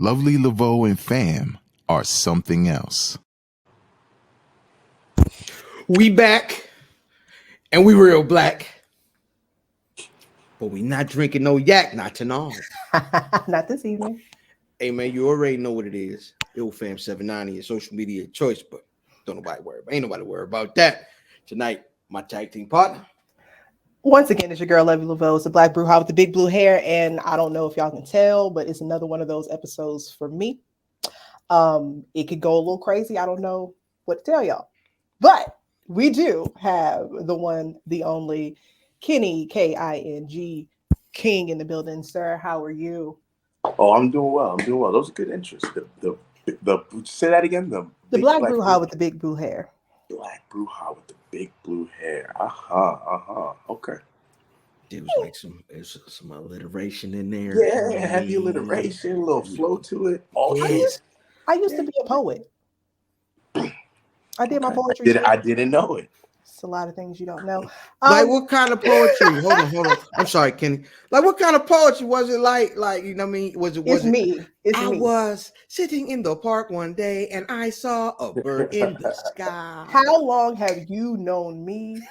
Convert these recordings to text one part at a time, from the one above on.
Lovely Laveau and fam are something else. We back, and we real black, but we not drinking no yak, not tonight. Not this evening. Hey man, you already know what it is. Ill Fam 790, your social media choice, but don't nobody worry. Ain't nobody worry about that. Tonight, my tag team partner. Once again, it's your girl, Lovey Laveau. It's the Black Bruja with the big blue hair, and I don't know if y'all can tell, but it's another one of those episodes for me. It could go a little crazy. I don't know what to tell y'all, but we do have the one, the only Kenny King King in the building, sir. How are you? Oh, I'm doing well. Those are good interests. The say that again. The Black Bruja with the big blue hair. Black Bruja with the big blue hair. Okay. There was like some alliteration in there. Yeah, heavy alliteration, a little flow to it. Yes. I used to be a poet. I did my poetry. I didn't know it. It's a lot of things you don't know. Like what kind of poetry? Hold on. I'm sorry, Kenny. Like what kind of poetry was it? Like you know what I mean? It's me. I was sitting in the park one day and I saw a bird in the sky. How long have you known me?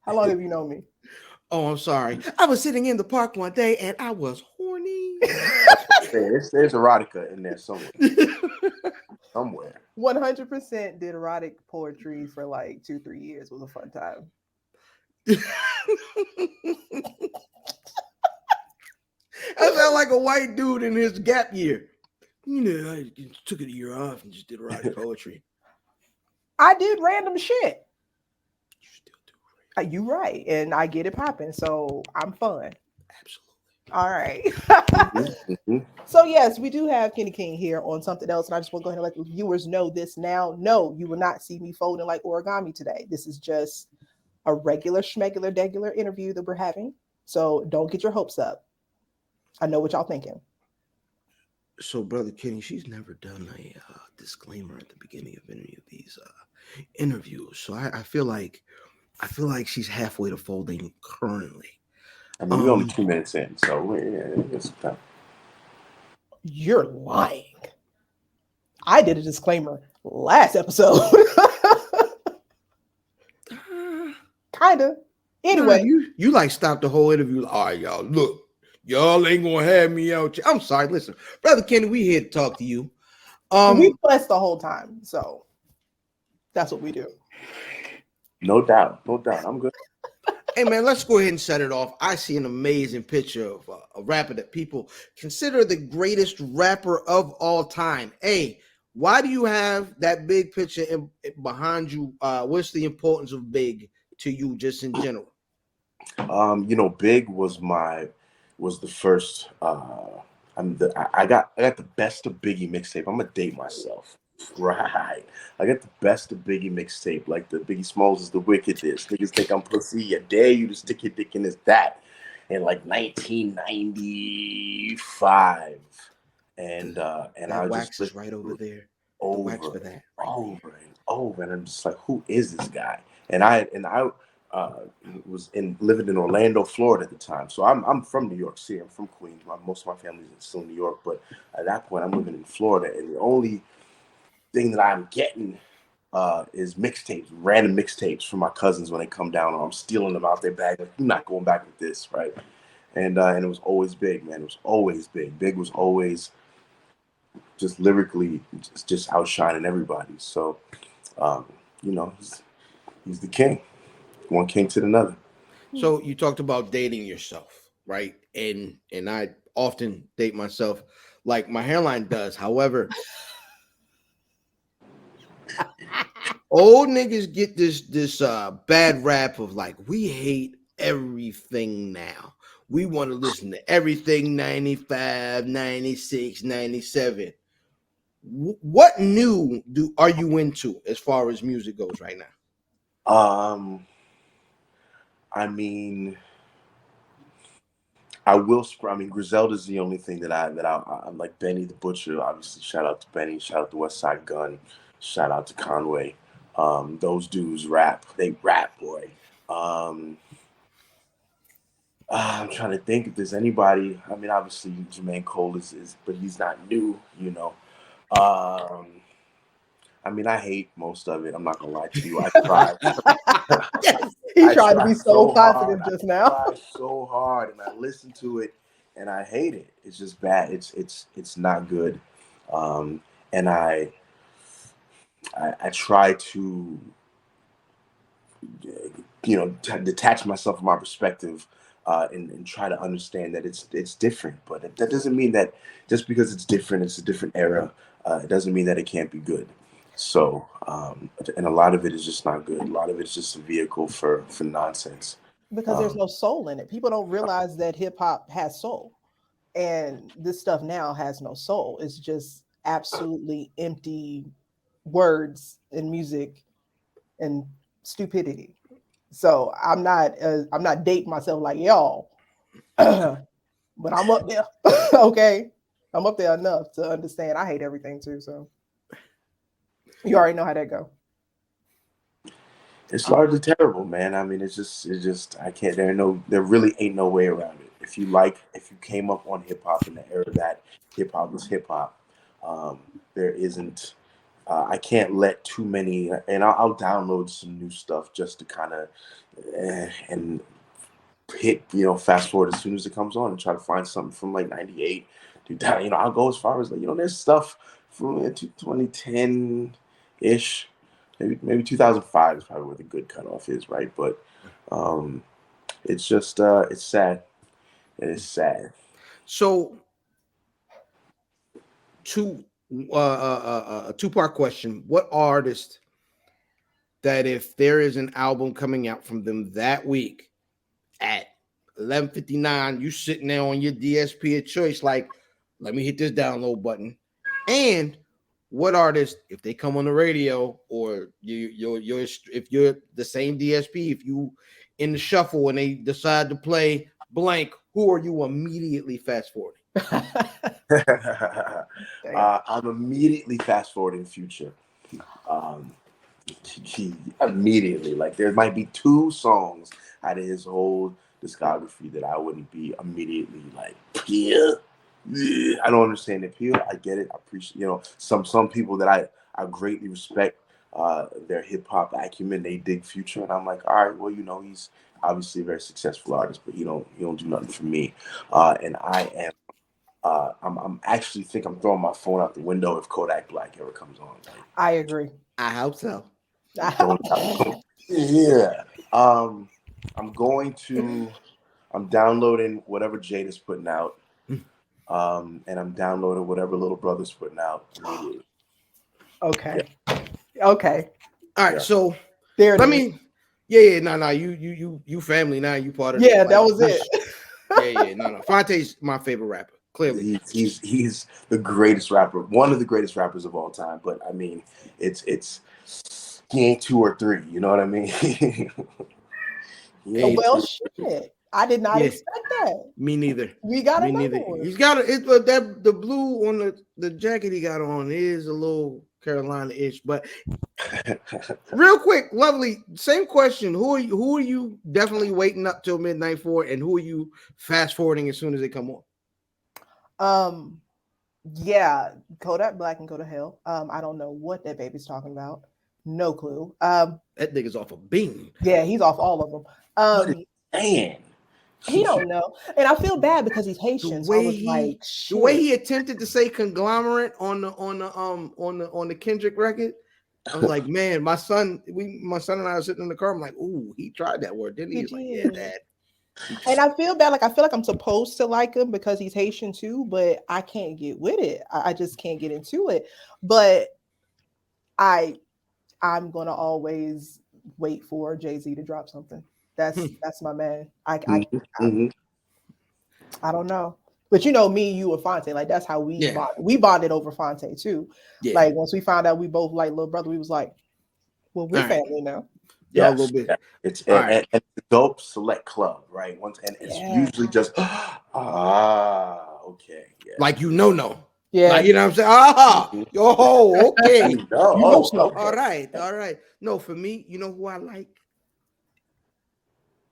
How long have you known me? Oh, I'm sorry. I was sitting in the park one day and I was horny. There's erotica in there somewhere. 100% did erotic poetry for like 2-3 years. It was a fun time. I felt like a white dude in his gap year. You know, I took a year off and just did erotic poetry. I did random shit. You still do. You right. And I get it popping. So I'm fun. Absolutely. All right. So yes, we do have Kenny King here on Something Else, and I just want to go ahead and let the viewers know this now. No, you will not see me folding like origami today. This is just a regular schmegular degular interview that we're having. So don't get your hopes up. I know what y'all thinking. So, Brother Kenny, she's never done a disclaimer at the beginning of any of these interviews. So I feel like she's halfway to folding currently. I mean, we're only 2 minutes in, so it's time. You're lying. I did a disclaimer last episode. Kinda. Anyway. You like stopped the whole interview. All right, y'all. Look, y'all ain't gonna have me out. I'm sorry. Listen, Brother Kenny, we here to talk to you. We blessed the whole time, so that's what we do. No doubt. I'm good. Hey man, let's go ahead and set it off. I see an amazing picture of a rapper that people consider the greatest rapper of all time. Hey, why do you have that big picture behind you? What's the importance of Big to you, just in general? Big was the first. I got the best of Biggie mixtape. I'm gonna date myself. Right. I got the best of Biggie mixtape. Like the Biggie Smalls is the wickedest. Niggas think I'm pussy. I dare you to stick your dick in his that. In like 1995. And I wax just is right over there. Over and over. And I'm just like, who is this guy? And I was living in Orlando, Florida at the time. So I'm from New York City. I'm from Queens. Most of my family is still in New York, but at that point I'm living in Florida, and the only thing that I'm getting is mixtapes, random mixtapes from my cousins when they come down, or I'm stealing them out their bag. Like, I'm not going back with this, right? And it was always Big, man. It was always Big. Big was always just lyrically just outshining everybody. So, he's the king. One king to another. So you talked about dating yourself, right? And I often date myself like my hairline does. However, old niggas get this bad rap of like, we hate everything now. We want to listen to everything 95, 96, 97. What new are you into as far as music goes right now? I mean, I will. I mean, Griselda is the only thing that I'm like. Benny the Butcher, obviously. Shout out to Benny. Shout out to West Side Gun. Shout out to Conway. Those dudes rap. They rap, boy. I'm trying to think if there's anybody. I mean, obviously Jermaine Cole is but he's not new, you know. I mean, I hate most of it. I'm not gonna lie to you. I tried. Yes. He I tried to be tried so hard. positive just I now. tried so hard, and I listened to it, and I hate it. It's just bad. It's not good. Um, and I try to, you know, detach myself from my perspective, and try to understand that it's different. But that doesn't mean that just because it's different, it's a different era. It doesn't mean that it can't be good. So, and a lot of it is just not good. A lot of it's just a vehicle for nonsense. Because there's no soul in it. People don't realize that hip hop has soul. And this stuff now has no soul. It's just absolutely empty words and music and stupidity. So I'm not dating myself like y'all, but I'm up there. Okay, I'm up there enough to understand. I hate everything too. So you already know how that go. It's largely terrible, man. I mean, it's just I can't. There really ain't no way around it. If you came up on hip hop in the era that hip hop was hip hop, there isn't. I can't let too many, and I'll download some new stuff just to kind of and hit, you know, fast forward as soon as it comes on and try to find something from like '98. You know, I'll go as far as like, you know, there's stuff from 2010 ish. Maybe 2005 is probably where the good cutoff is, right? But it's just it's sad. It is sad. So, a two-part question: what artist that if there is an album coming out from them that week at 11:59, you sitting there on your DSP of choice, like, let me hit this download button, and what artist, if they come on the radio or you're if you're the same DSP, if you in the shuffle and they decide to play blank, who are you immediately fast forwarding? I'm immediately fast forwarding Future. Immediately, like there might be 2 songs out of his whole discography that I wouldn't be immediately like, yeah. I don't understand the appeal. I get it. I appreciate, you know, some people that I greatly respect their hip hop acumen. They dig Future, and I'm like, all right, well, you know, he's obviously a very successful artist, but he don't do nothing for me. And I am. I'm actually think I'm throwing my phone out the window if Kodak Black ever comes on. Like, I agree. I hope so. Yeah. I'm downloading whatever Jade is putting out. And I'm downloading whatever Little Brother's putting out immediately. Okay. Yeah. Okay. All right. Yeah. So there it let is. me. Yeah. No. You family now. You part of. Yeah, that was it. Yeah. No. Fonte's my favorite rapper. Clearly, he's the greatest rapper, one of the greatest rappers of all time. But I mean, it's he ain't 2 or 3. You know what I mean? Well, shit. I did not expect that. Me neither. We got another one. He's got the blue on the jacket he got on is a little Carolina-ish. But real quick, lovely. Same question. Who are you definitely waiting up till midnight for, and who are you fast forwarding as soon as they come on? Yeah, Kodak Black can go to hell. I don't know what that baby's talking about. No clue. That nigga's off a beam. Yeah, he's off all of them. Man, he don't know, and I feel bad because he's Haitian. The way he attempted to say conglomerate on the Kendrick record, I was like, man, my son and I are sitting in the car. I'm like, ooh, he tried that word, didn't he? He's like, yeah, Dad. And I feel bad. I feel like I'm supposed to like him because he's Haitian too, but I can't get with it. I just can't get into it. But I'm gonna always wait for Jay-Z to drop something. That's my man. I don't know. But you know me, you and Fonte, like that's how we bonded over Fonte too. Yeah. Like once we found out we both like Little Brother, we was like, well, we're family now. Yeah, a little bit. It's and a dope select club, right? It's usually just okay. Yeah. Like no. Yeah, like, you know what I'm saying? Okay. All right. No, for me, you know who I like?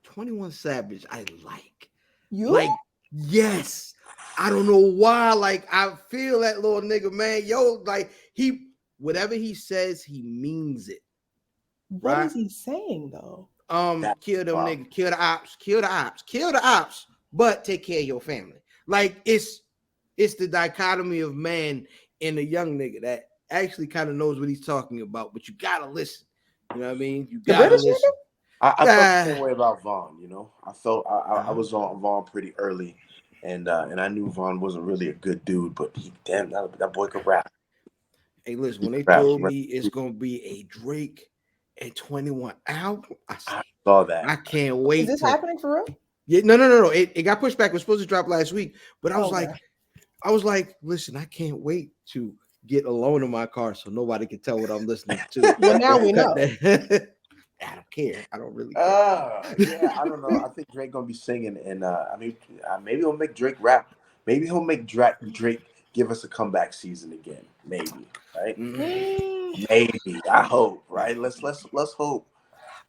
21 Savage. I like. You? Like, yes. I don't know why. Like, I feel that little nigga, man. Yo, like whatever he says, he means it. What Right? is he saying though? Kill them niggas, kill the ops, but take care of your family. Like it's the dichotomy of man and a young nigga that actually kind of knows what he's talking about, but you gotta listen. You know what I mean? You The gotta British listen. I felt the same way about Vaughn. You know, I felt I was on Vaughn pretty early, and I knew Vaughn wasn't really a good dude, but that boy could rap. Hey, listen, when they told me it's gonna be a Drake and 21 album, I saw that. I can't wait. Is this happening for real? Yeah, no. It got pushed back. It was supposed to drop last week, but I was Okay. like, listen, I can't wait to get alone in my car so nobody can tell what I'm listening to. Well, now we know. I don't care. I don't really care. Yeah, I don't know. I think Drake gonna be singing, and I mean, maybe he'll make Drake rap. Maybe he'll make Drake give us a comeback season again. Maybe, right? Maybe. I hope. Right? Let's hope.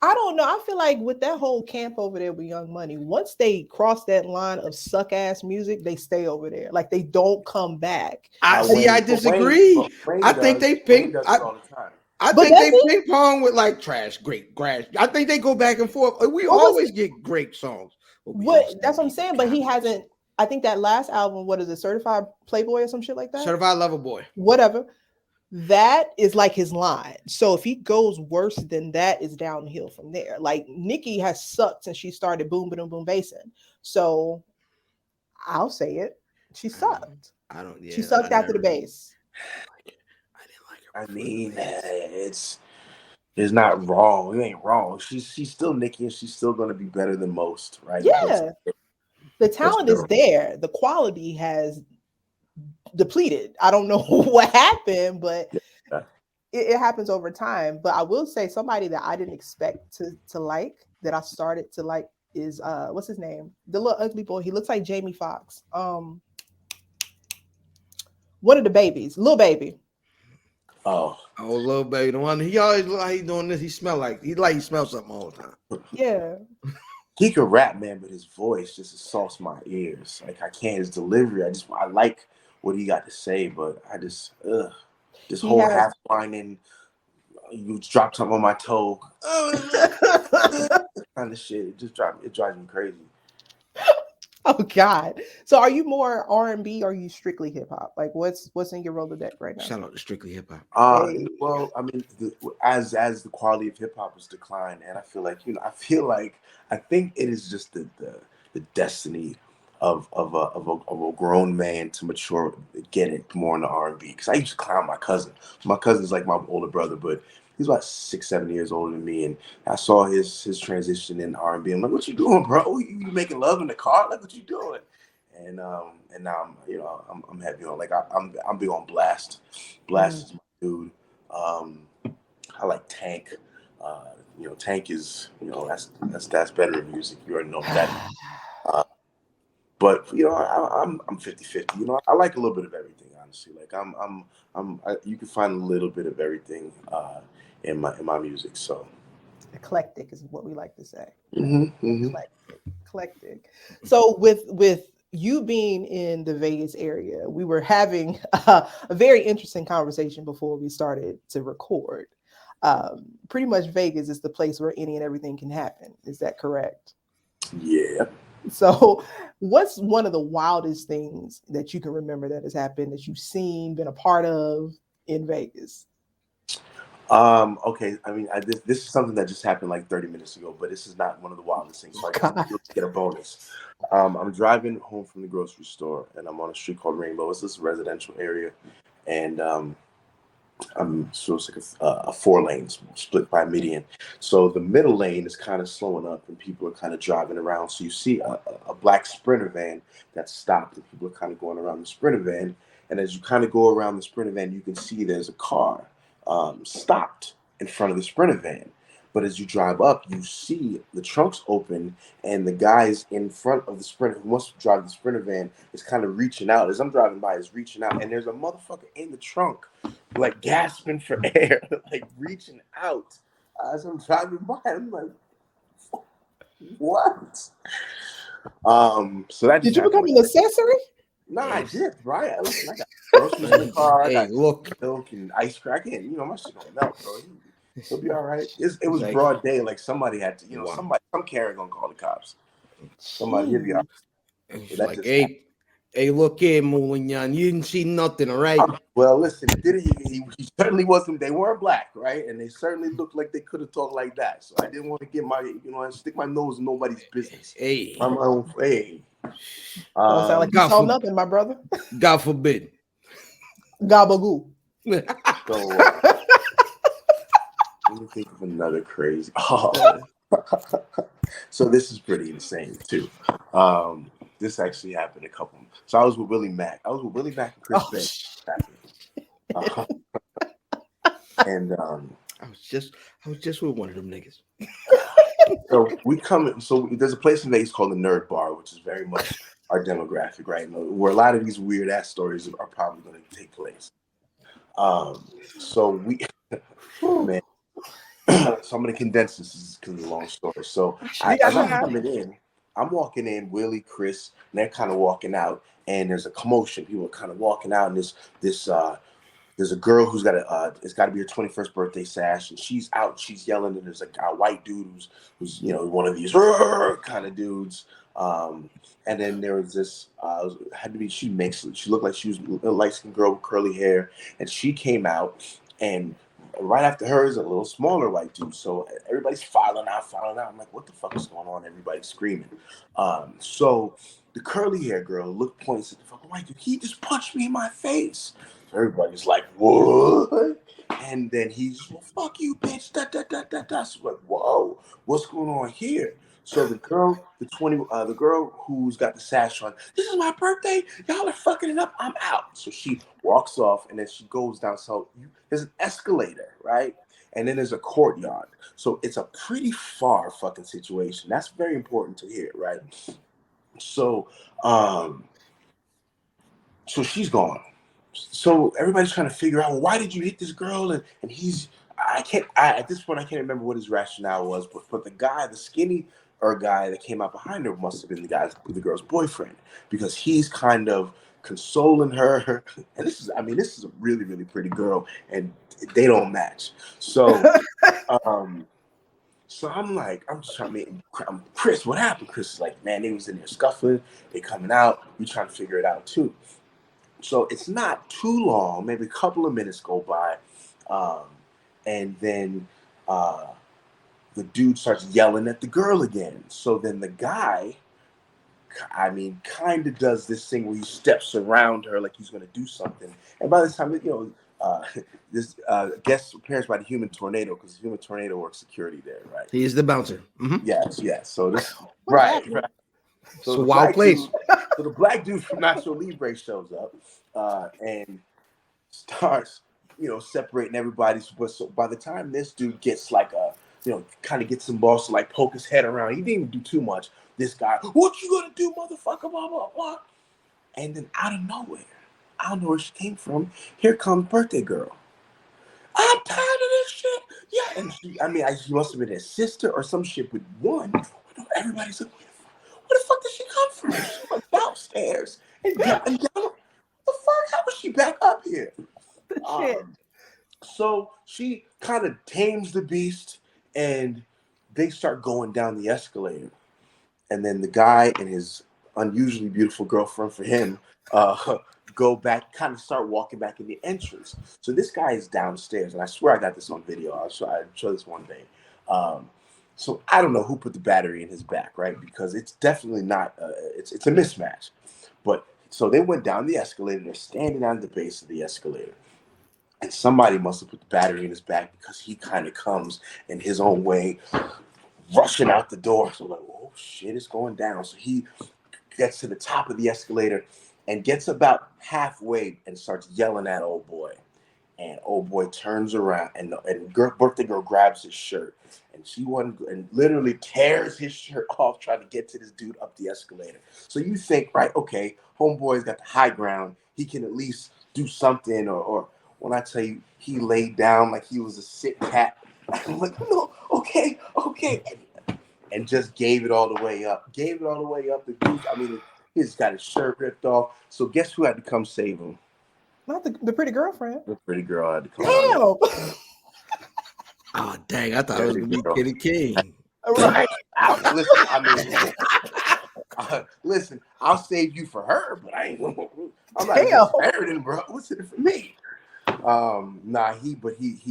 I don't know. I feel like with that whole camp over there with Young Money, once they cross that line of suck ass music, they stay over there. Like they don't come back. I disagree. I think they ping. All the time. I think they ping pong with like trash, great, grass. I think they go back and forth. We always get great songs. That's what I'm saying. But he hasn't. I think that last album, what is it, Certified Playboy or some shit like that? Certified Lover Boy. Whatever. That is like his line. So if he goes worse than that, it's downhill from there. Like Nicki has sucked since she started boom, boom, boom, bassin'. So I'll say it. She sucked. She sucked after the bass. I mean, it's not wrong. It ain't wrong. She's still Nicki, and she's still gonna be better than most, right? Yeah. The talent is there. The quality has depleted. I don't know what happened, but it happens over time. But I will say somebody that I didn't expect to like, that I started to like, is what's his name? The little ugly boy. He looks like Jamie Foxx. One of the babies, Lil Baby. Oh, Lil Baby, the one he always look like he's doing this. He smells something all the time. Yeah. He could rap, man, but his voice just assaults my ears. Like I can't. His delivery, I like what he got to say, but I just this whole half whining. You dropped something on my toe. Kind of shit. It drives me crazy. Oh God! So are you more R&B or are you strictly hip hop? Like what's in your Rolodex right now? Shout out to strictly hip hop. Well, I mean, as the quality of hip hop has declined, and I think it is just the destiny of a grown man to mature, get it more into R&B. Because I used to clown my cousin. My cousin's like my older brother, but he's about 6-7 years older than me, and I saw his transition in R&B. I'm like, "What you doing, bro? You making love in the car? Like, what you doing?" And now I'm heavy on, like I'm big on Blast. Blast is my dude. I like Tank. Tank is that's better music. You already know that. But I'm 50-50. I like a little bit of everything, honestly. Like you can find a little bit of everything in my music. So eclectic is what we like to say. Mm-hmm. Eclectic. So with you being in the Vegas area, we were having a very interesting conversation before we started to record. Pretty much Vegas is the place where any and everything can happen. Is that correct? Yeah. So what's one of the wildest things that you can remember that has happened, that you've seen, been a part of in Vegas? Okay. I mean, this is something that just happened like 30 minutes ago, but this is not one of the wildest things. So I get a bonus. I'm driving home from the grocery store, and I'm on a street called Rainbow. It's this residential area, and so it's like a 4 lanes split by median. So the middle lane is kind of slowing up, and people are kind of driving around. So you see a black Sprinter van that's stopped, and people are kind of going around the Sprinter van. And as you kind of go around the Sprinter van, you can see there's a car stopped in front of the Sprinter van. But as you drive up, you see the trunks open, and the guys in front of the Sprinter, who wants to drive the Sprinter van, is kind of reaching out. As I'm driving by, is reaching out, and there's a motherfucker in the trunk, like gasping for air, like reaching out. As I'm driving by, I'm like, what? So that Did just you become happened. an accessory? Nah, I Yes. did, right? Listen, I got groceries in the car. I Hey, got look. milk and ice cream. I can't, my shit don't melt, bro. He'll be all right. It was Like- broad day. Like somebody had to, Wow. some Karen gonna call the cops. Somebody, he'll be all right. It's That like, just hey, look here, Moulignon. You didn't see nothing, all right? well, listen, he certainly wasn't. They weren't black, right? And they certainly looked like they could have talked like that. So I didn't want to get stick my nose in nobody's business. Hey, I'm my own. Hey, Don't sound like you God saw for- nothing, my brother. God forbid. Gabagoo. so let me think of another crazy. So this is pretty insane too. This actually happened a couple. So I was with Willie Mack. I was with Willie Mack and Chris Bay. And I was just with one of them niggas. so we come. So there's a place in Vegas called the Nerd Bar, which is very much our demographic, right? Where a lot of these weird ass stories are probably going to take place. So we, man. So I'm going to condense this because it's a long story. So as I'm coming in, I'm walking in, Willie, Chris, and they're kind of walking out, and there's a commotion. People are kind of walking out, and there's a girl who's got it's got to be her 21st birthday sash, and she's out, she's yelling, and there's a white dude who's one of these kind of dudes. And then there was this had to be she looked like she was a light-skinned girl with curly hair, and she came out, and right after her is a little smaller white dude. So everybody's filing out. I'm like, what the fuck is going on? Everybody's screaming. So the curly hair girl points at the fucking white dude. He just punched me in my face. So everybody's like, what? And then he's, well, fuck you, bitch. So like, whoa, what's going on here? So the girl, the girl who's got the sash on, this is my birthday. Y'all are fucking it up. I'm out. So she walks off, and then she goes down. So there's an escalator, right? And then there's a courtyard. So it's a pretty far fucking situation. That's very important to hear, right? So, so she's gone. So everybody's trying to figure out, well, why did you hit this girl? And he's, at this point, I can't remember what his rationale was, but the skinny guy that came out behind her must have been the girl's boyfriend, because he's kind of consoling her. And this is a really, really pretty girl, and they don't match. So, so I'm just trying to Chris, what happened? Chris is like, man, they was in there scuffling, they coming out, we trying to figure it out too. So it's not too long, maybe a couple of minutes go by, and then the dude starts yelling at the girl again. So then the guy, kind of does this thing where he steps around her like he's going to do something. And by this time, this guest appearance by the Human Tornado, because the Human Tornado works security there, right? He's the bouncer. Mm-hmm. Yes. So this, right. So the wild place. So the black dude from Nacho Libre shows up and starts, separating everybody. So by the time this dude gets kind of gets some balls to poke his head around, he didn't even do too much. This guy, what you gonna do, motherfucker? Blah blah blah. And then out of nowhere, I don't know where she came from. Here comes birthday girl. I'm tired of this shit. Yeah, and she must have been his sister or some shit with one. Everybody's like, where the fuck did she come from? She went downstairs and down. The fuck? How was she back up here? Shit. So she kind of tames the beast, and they start going down the escalator. And then the guy and his unusually beautiful girlfriend for him go back, kind of start walking back in the entrance. So this guy is downstairs, and I swear I got this on video. I'll show this one day. So I don't know who put the battery in his back, right? Because it's definitely not, it's a mismatch. But so they went down the escalator, and they're standing on the base of the escalator. And somebody must have put the battery in his back, because he kind of comes in his own way, rushing out the door. So like, oh shit, it's going down. So he gets to the top of the escalator and gets about halfway and starts yelling at old boy. And old boy turns around, and birthday girl grabs his shirt, and literally tears his shirt off trying to get to this dude up the escalator. So you think, right, okay, homeboy's got the high ground. He can at least do something, or when I tell you, he laid down like he was a sick cat. I'm like, no, okay. and just gave it all the way up. Gave it all the way up. The dude, I mean, he just got his shirt ripped off. So guess who had to come save him? Not the pretty girlfriend. The pretty girl had to come. Damn. Oh dang! I thought it was gonna be Kitty King. Right. Listen, I mean, listen, I'll save you for her, but I ain't. I'm not even bro. What's in it for me? Nah, he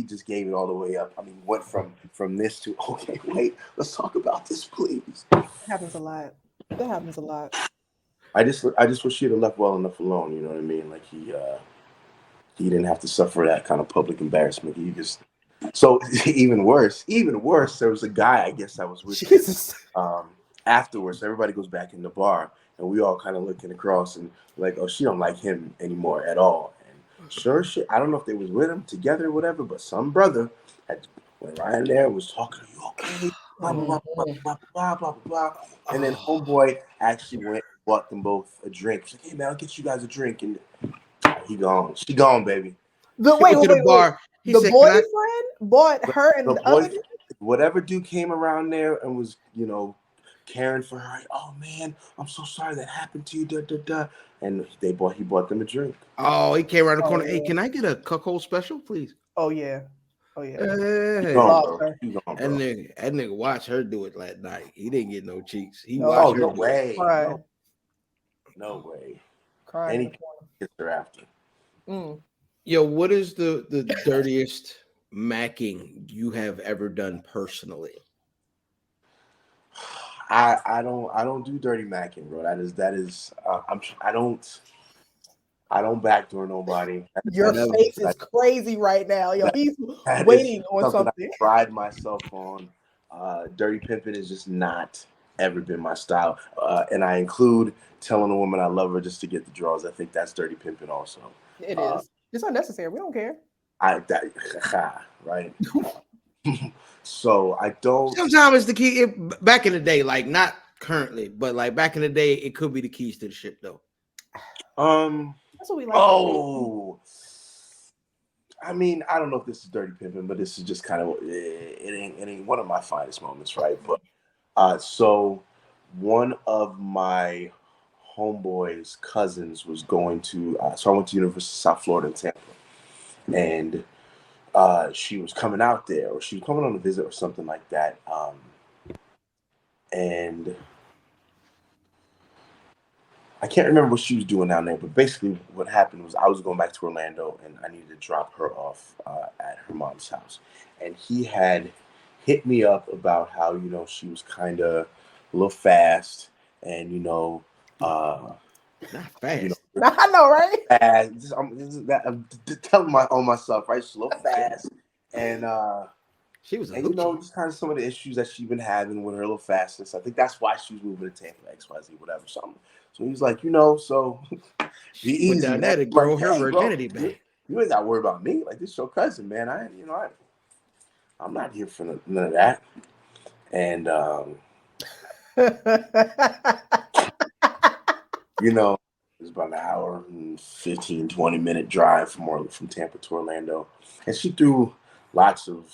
just gave it all the way up. I mean, went from this to okay. Wait, let's talk about this, please. That happens a lot. That happens a lot. I just wish he'd have left well enough alone. You know what I mean? Like he didn't have to suffer that kind of public embarrassment. He just. So even worse, there was a guy I guess I was with. Jesus. Afterwards, everybody goes back in the bar, and we all kind of looking across and like, oh, she don't like him anymore at all. And sure shit, I don't know if they was with him together or whatever, but some brother went right in there and was talking to you, okay, blah blah blah blah blah blah blah, and then homeboy actually went and bought them both a drink. He's like, hey man, I'll get you guys a drink, and he gone. She gone, baby. Wait, to the bar. The boyfriend bought her and the other dude? Whatever dude came around there and was, you know, caring for her. Like, oh man, I'm so sorry that happened to you. Da, da, da. And he bought them a drink. Oh, he came around the corner. Yeah. Hey, can I get a cuckold special, please? Oh yeah. Oh yeah. Hey. That nigga watched her do it last night. He didn't get no cheeks. He watched her. No way. No way. Crying. And he kissed her after. Yo, what is the dirtiest macking you have ever done personally? I don't do dirty macking, bro. I don't backdoor nobody. Your face is crazy right now. Yo, he's waiting on something. I pride myself on. Dirty pimping has just not ever been my style. And I include telling a woman I love her just to get the draws. I think that's dirty pimping also. It is. It's unnecessary. We don't care. Right. So I don't. Sometimes it's the key. Back in the day, like not currently, but like back in the day, it could be the keys to the ship, though. That's what we like. Oh, I mean, I don't know if this is dirty pimping, but this is just kind of it ain't one of my finest moments, right? But so one of my homeboy's cousins was going to, so I went to University of South Florida in Tampa, and she was coming out there, or she was coming on a visit or something like that, and I can't remember what she was doing down there, but basically what happened was I was going back to Orlando, and I needed to drop her off at her mom's house, and he had hit me up about how, you know, she was kind of a little fast, and, you know, not fast. You know, I know, right? Fast. I'm telling on myself, right? She's a little fast, and she was, and, you know, just kind of some of the issues that she's been having with her little fastness. I think that's why she was moving to Tampa, XYZ, whatever. So he was like, you know, so be easy. Down there to grow her virginity back. You ain't got to worry about me. Like, this is your cousin, man. I'm not here for none of that. And you know, it was about an hour and 15, 20-minute drive from Tampa to Orlando. And she threw lots of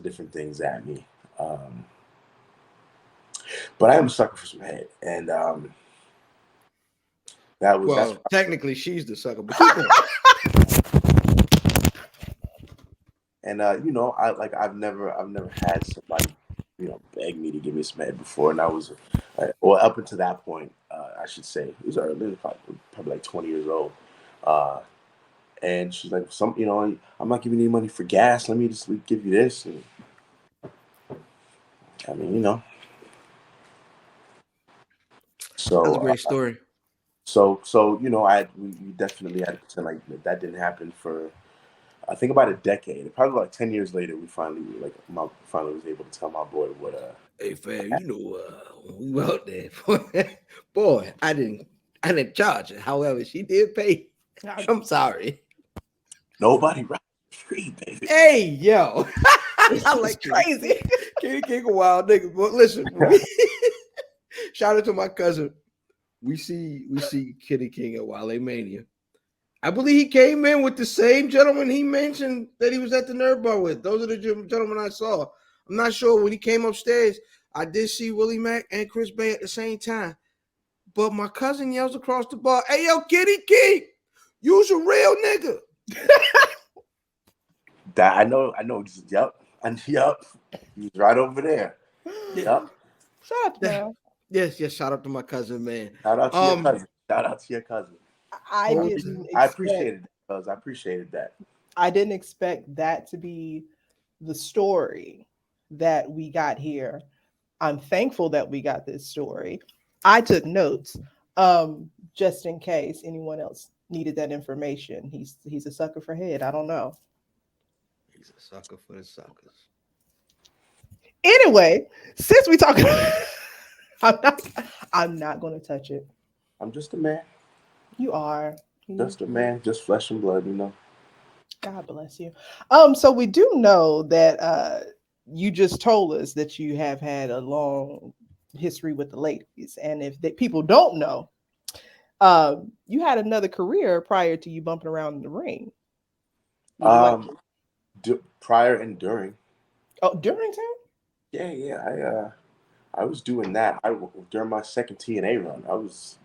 different things at me. But I am a sucker for some head. And that's technically she's the sucker, but keep going. And you know, I've never had somebody, you know, beg me to give me some head before, and I was, well, up until that point, I should say, it was early, probably like 20 years old, and she's like, you know, I'm not giving you any money for gas. Let me just give you this. And I mean, you know, so that's a great story. So you know, we definitely had to pretend like that didn't happen for, I think, about a decade. Probably like 10 years later, we finally was able to tell my boy what. Hey fam, you know, when we were out there, boy, I didn't charge her. However, she did pay. I'm sorry. Nobody right free, baby. Hey yo, I like crazy. King a wild nigga. But listen, shout out to my cousin. We see Kitty King at Wale Mania. I believe he came in with the same gentleman he mentioned that he was at the Nerd Bar with. Those are the gentlemen I saw. I'm not sure when he came upstairs. I did see Willie Mack and Chris Bay at the same time. But my cousin yells across the bar, "Hey, yo, Kitty Key, you's a real nigga." That I know. Yep. And yep. He's right over there. Yep. Shout out to Mel. Yes. Shout out to my cousin, man. Shout out to your cousin. Shout out to your cousin. I appreciated that, cuz. I appreciated that. I didn't expect that to be the story that we got here. I'm thankful that we got this story. I took notes just in case anyone else needed that information. He's a sucker for head. I don't know. He's a sucker for the suckers. Anyway, since we talking, I'm not going to touch it. I'm just a man. You are. Just a man, just flesh and blood, you know. God bless you. So we do know that you just told us that you have had a long history with the ladies, and if people don't know, you had another career prior to you bumping around in the ring. Prior and during. Oh, during time? Yeah. I was doing that. During my second TNA run, I was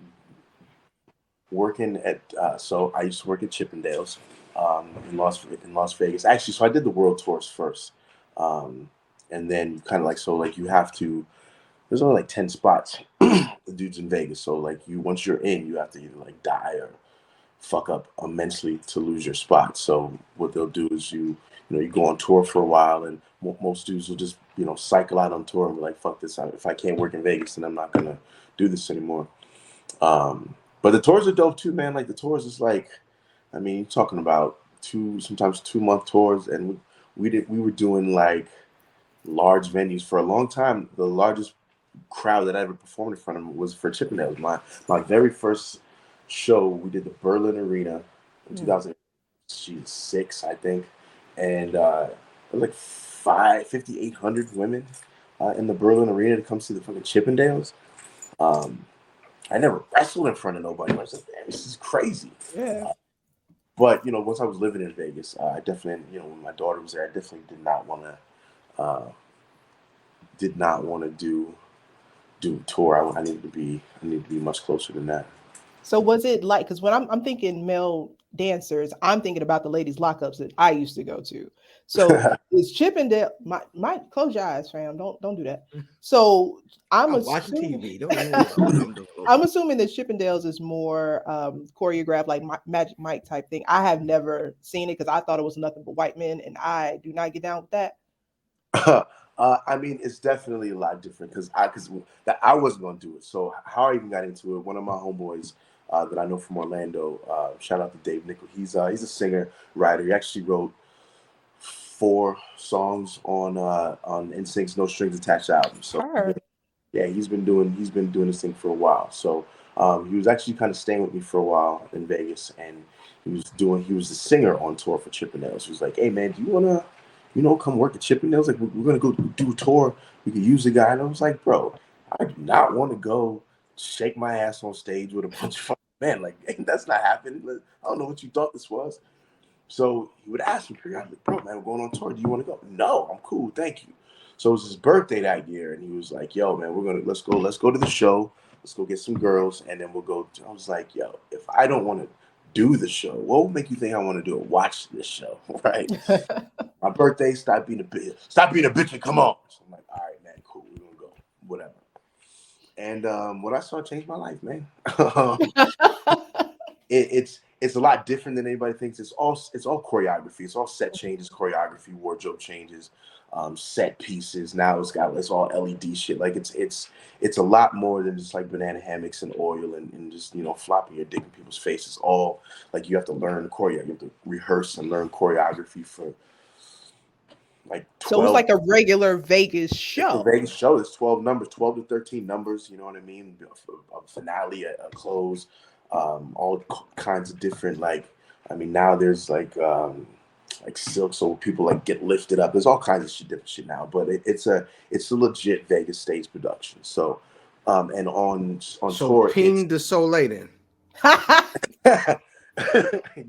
working at. So I used to work at Chippendales in Las Vegas. Actually, so I did the world tours first, and then kind of like you have to. There's only like 10 spots, the dudes in Vegas. So like once you're in, you have to either like die or fuck up immensely to lose your spot. So what they'll do is you go on tour for a while, and most dudes will just cycle out on tour and be like, fuck this. If I can't work in Vegas, then I'm not gonna do this anymore. But the tours are dope too, man. Like the tours is like, I mean, you're talking about sometimes 2-month tours, and we were doing like large venues for a long time. The largest crowd that I ever performed in front of was for Chippendales. My very first show, we did the Berlin Arena in 2006, I think, and it was like 5,800 women in the Berlin Arena to come see the fucking Chippendales. I never wrestled in front of nobody. I was like, man, this is crazy. Yeah. But once I was living in Vegas, I definitely, when my daughter was there, I definitely did not want to do a tour. I needed to be much closer than that. So was it like, because when I'm thinking male dancers, I'm thinking about the ladies lockups that I used to go to. So is Chippendale? Might close your eyes, fam. Don't do that. So I'm watching TV. I'm assuming that Chippendales is more choreographed, like Magic Mike type thing. I have never seen it because I thought it was nothing but white men, and I do not get down with that. I mean, it's definitely a lot different because I wasn't gonna do it. So how I even got into it, one of my homeboys that I know from Orlando, shout out to Dave Nickel. He's a singer writer. He actually wrote 4 songs on NSYNC's No Strings Attached album. So yeah, he's been doing this thing for a while. So he was actually kind of staying with me for a while in Vegas, and he was the singer on tour for Chippendales. He was like, "Hey man, do you wanna come work at Chippendales? Like, we're gonna go do a tour. We could use the guy." And I was like, bro, I do not want to go shake my ass on stage with a bunch of fucking men. Like, that's not happening. I don't know what you thought this was. So he would ask me periodically, "Bro, man, we're going on tour. Do you want to go?" "No, I'm cool, thank you." So it was his birthday that year, and he was like, "Yo, man, let's go to the show. Let's go get some girls, and then we'll go." I was like, "Yo, if I don't want to do the show, what would make you think I want to do it? Watch this show, right?" My birthday, stop being a bitch and come on. So I'm like, all right, man, cool, we're gonna go, whatever. And what I saw changed my life, man. It's a lot different than anybody thinks. It's all choreography. It's all set changes, choreography, wardrobe changes, set pieces. Now it's all LED shit. Like it's a lot more than just like banana hammocks and oil and just flopping your dick in people's faces. All like you have to learn choreo. You have to rehearse and learn choreography for like 12. So it's like a regular Vegas show. It's a Vegas show. There's 12 numbers, 12 to 13 numbers. You know what I mean? A finale, a close. All kinds of different now there's like silk, so people like get lifted up. There's all kinds of different shit now, but it's a legit Vegas stage production. So and on tour, Ping de Soleil then.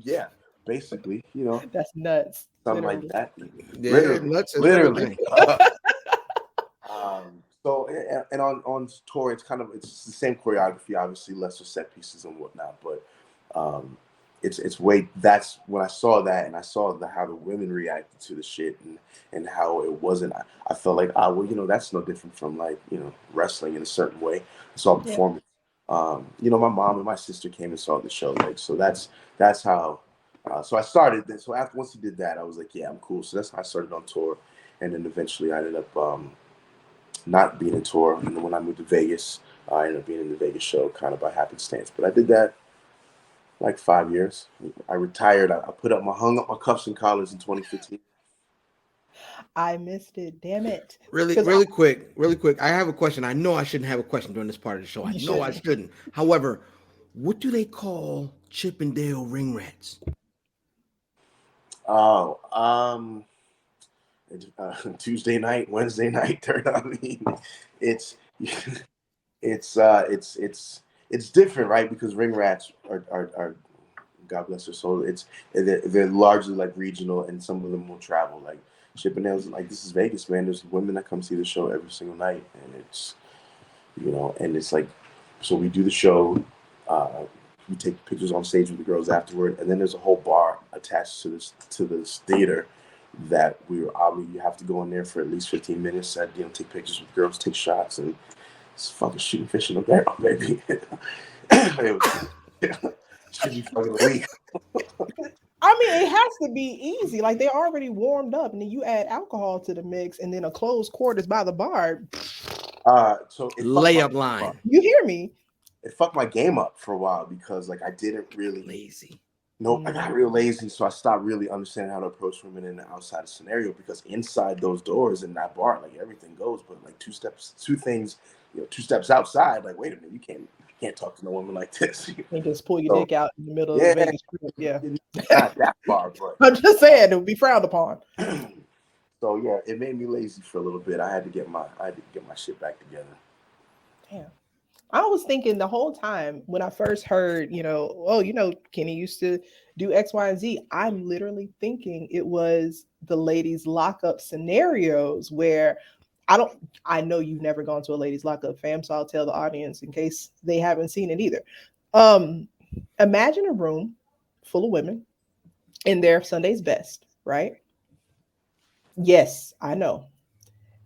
Yeah, basically, that's nuts. Something literally. Like that. Yeah, Literally. So and on tour, it's the same choreography, obviously lesser set pieces and whatnot, but it's way. That's when I saw that, and I saw how the women reacted to the shit, and how it wasn't. I felt like, that's no different from like wrestling in a certain way. It's all performance. My mom and my sister came and saw the show, like, so that's how. So I started this. So once he did that, I was like, yeah, I'm cool. So that's how I started on tour, and then eventually I ended up not being in tour. And then when I moved to Vegas, I ended up being in the Vegas show kind of by happenstance. But I did that like 5 years. I retired. I hung up my cuffs and collars in 2015. I missed it. Damn it. Really quick. I have a question. I know I shouldn't have a question during this part of the show. I know I shouldn't. However, what do they call Chippendale ring rats? Oh, Tuesday night, Wednesday night. I mean, it's different, right? Because ring rats are God bless their soul. They're largely like regional, and some of them will travel. Like Chippendales, like this is Vegas, man. There's women that come see the show every single night, and it's and it's like, so we do the show. We take pictures on stage with the girls afterward, and then there's a whole bar attached to this theater that you have to go in there for at least 15 minutes. Take pictures with girls, take shots, and it's fucking shooting fish in the barrel, baby. Should be fucking weak. I mean, it has to be easy. Like they're already warmed up, and then you add alcohol to the mix, and then a closed quarters by the bar. So layup line. You hear me? It fucked my game up for a while because like I didn't really lazy. Nope, I got real lazy, so I stopped really understanding how to approach women in the outside scenario, because inside those doors in that bar, like everything goes, but like two steps outside, like wait a minute, you can't talk to no woman like this. You can just pull your dick out in the middle of the Vegas Strip. Yeah, not that far, but I'm just saying it would be frowned upon. So yeah, it made me lazy for a little bit. I had to get my shit back together. Damn. I was thinking the whole time when I first heard, Kenny used to do X, Y, and Z. I'm literally thinking it was the ladies' lockup scenarios where I know you've never gone to a ladies' lockup, fam, so I'll tell the audience in case they haven't seen it either. Imagine a room full of women in their Sunday's best, right? Yes, I know.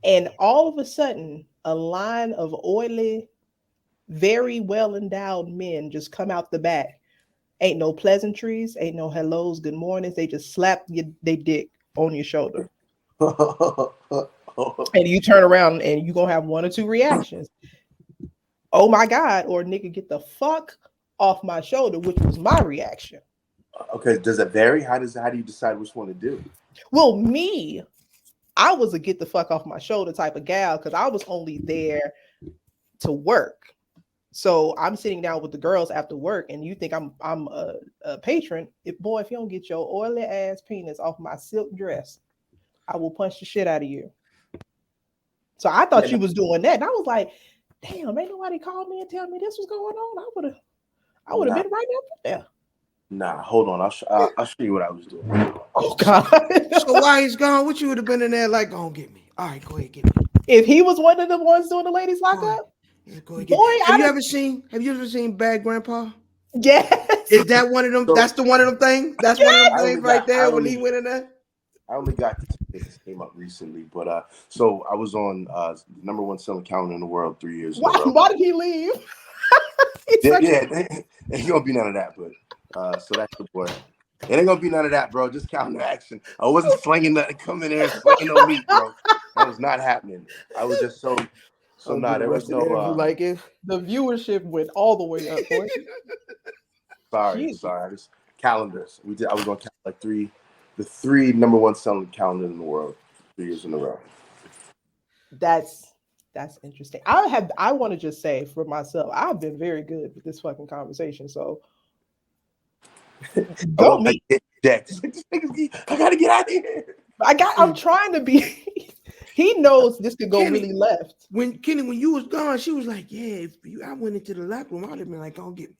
And all of a sudden, a line of oily, very well endowed men just come out the back. Ain't no pleasantries, ain't no hellos, good mornings. They just slap they dick on your shoulder. And you turn around and you're gonna have one or two reactions. Oh my God, or nigga, get the fuck off my shoulder, which was my reaction. Okay, does it vary? How do you decide which one to do? Well, I was a get the fuck off my shoulder type of gal because I was only there to work. So I'm sitting down with the girls after work, and you think I'm a patron. If you don't get your oily ass penis off my silk dress, I will punch the shit out of you. So I thought you was doing that, and I was like, damn, ain't nobody called me and tell me this was going on. I would have been right up there. Nah, hold on. I'll show you what I was doing. Oh God! So while he's gone, what you would have been in there like? Go on, get me. All right, go ahead, get me. If he was one of the ones doing the ladies lockup. Go ahead, boy, have you ever seen Bad Grandpa? Yes. Is that one of them? That's the one of them things. That's one of them things right there when he went in there. I only got this came up recently, but so I was on #1 selling calendar in the world 3 years ago. Why did he leave? It ain't gonna be none of that, but so that's the boy. It ain't gonna be none of that, bro. Just calendar action. I wasn't slinging nothing, coming in there slinging no meat, bro. That was not happening. I was just so there was no like it. The viewership went all the way up, boy. Sorry. I just calendars. I was on like the three #1 selling calendars in the world 3 years in a row. That's interesting. I want to just say for myself, I've been very good with this fucking conversation. So go me. I gotta get out of here. I'm trying to be. He knows this could go really left. When you was gone, she was like, "Yeah, I went into the locker room, I'd have been like, go get me."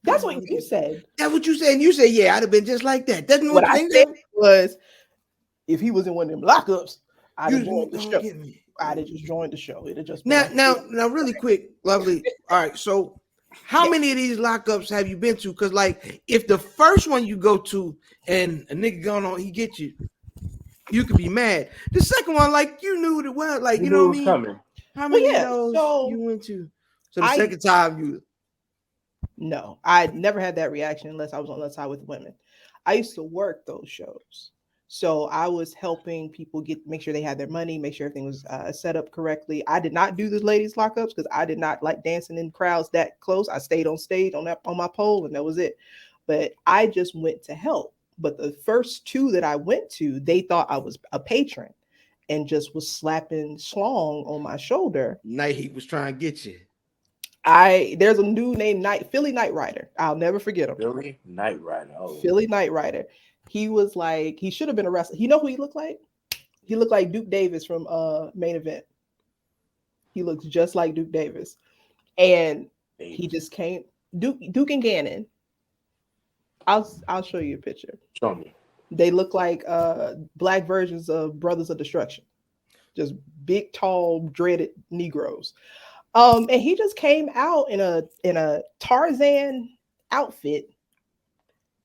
That's what you said. That's what you said. And you said, "Yeah, I'd have been just like that." Doesn't what I said was, if he was in one of them lockups, I'd have been the show. I'd have just joined the show. It'd have just now, really quick, lovely. All right, so how many of these lockups have you been to? Because like, if the first one you go to and a nigga going on, he get you, you could be mad. The second one, like you knew it well, like you know what I mean. Coming. How many yeah, of those so you went to? So the second time you. No, I never had that reaction unless I was on the side with women. I used to work those shows. So I was helping people make sure they had their money, make sure everything was set up correctly. I did not do the ladies lockups because I did not like dancing in crowds that close. I stayed on stage on my pole and that was it. But I just went to help. But the first two that I went to, they thought I was a patron and just was slapping schlong on my shoulder. Night Heat was trying to get you. There's a dude named Philly Night Rider. I'll never forget him. Philly Night Rider. Oh. Philly Night Rider. He was like, he should have been a wrestler. You know who he looked like? He looked like Duke Davis from Main Event. He looks just like Duke Davis. And he just came. Duke and Gannon. I'll show you a picture. Show me. They look like black versions of Brothers of Destruction. Just big, tall, dreaded Negroes. And he just came out in a Tarzan outfit,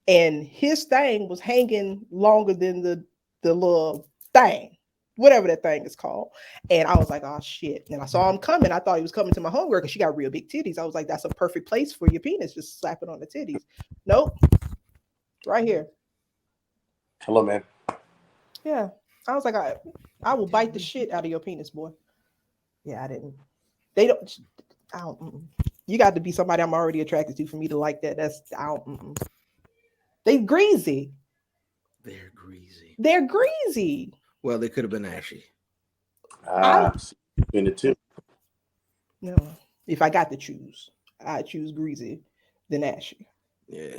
and his thing was hanging longer than the little thing, whatever that thing is called. And I was like, oh shit. And I saw him coming. I thought he was coming to my homegirl because she got real big titties. I was like, that's a perfect place for your penis, just slap it on the titties. Nope. Right here. Hello, man. Yeah. I was like, I will bite the shit out of your penis, boy. Yeah, I didn't. I don't. You got to be somebody I'm already attracted to for me to like that. They greasy. They're greasy. They're greasy. Well, they could have been ashy. In the two. No, if I got to choose, I choose greasy than ashy. Yeah.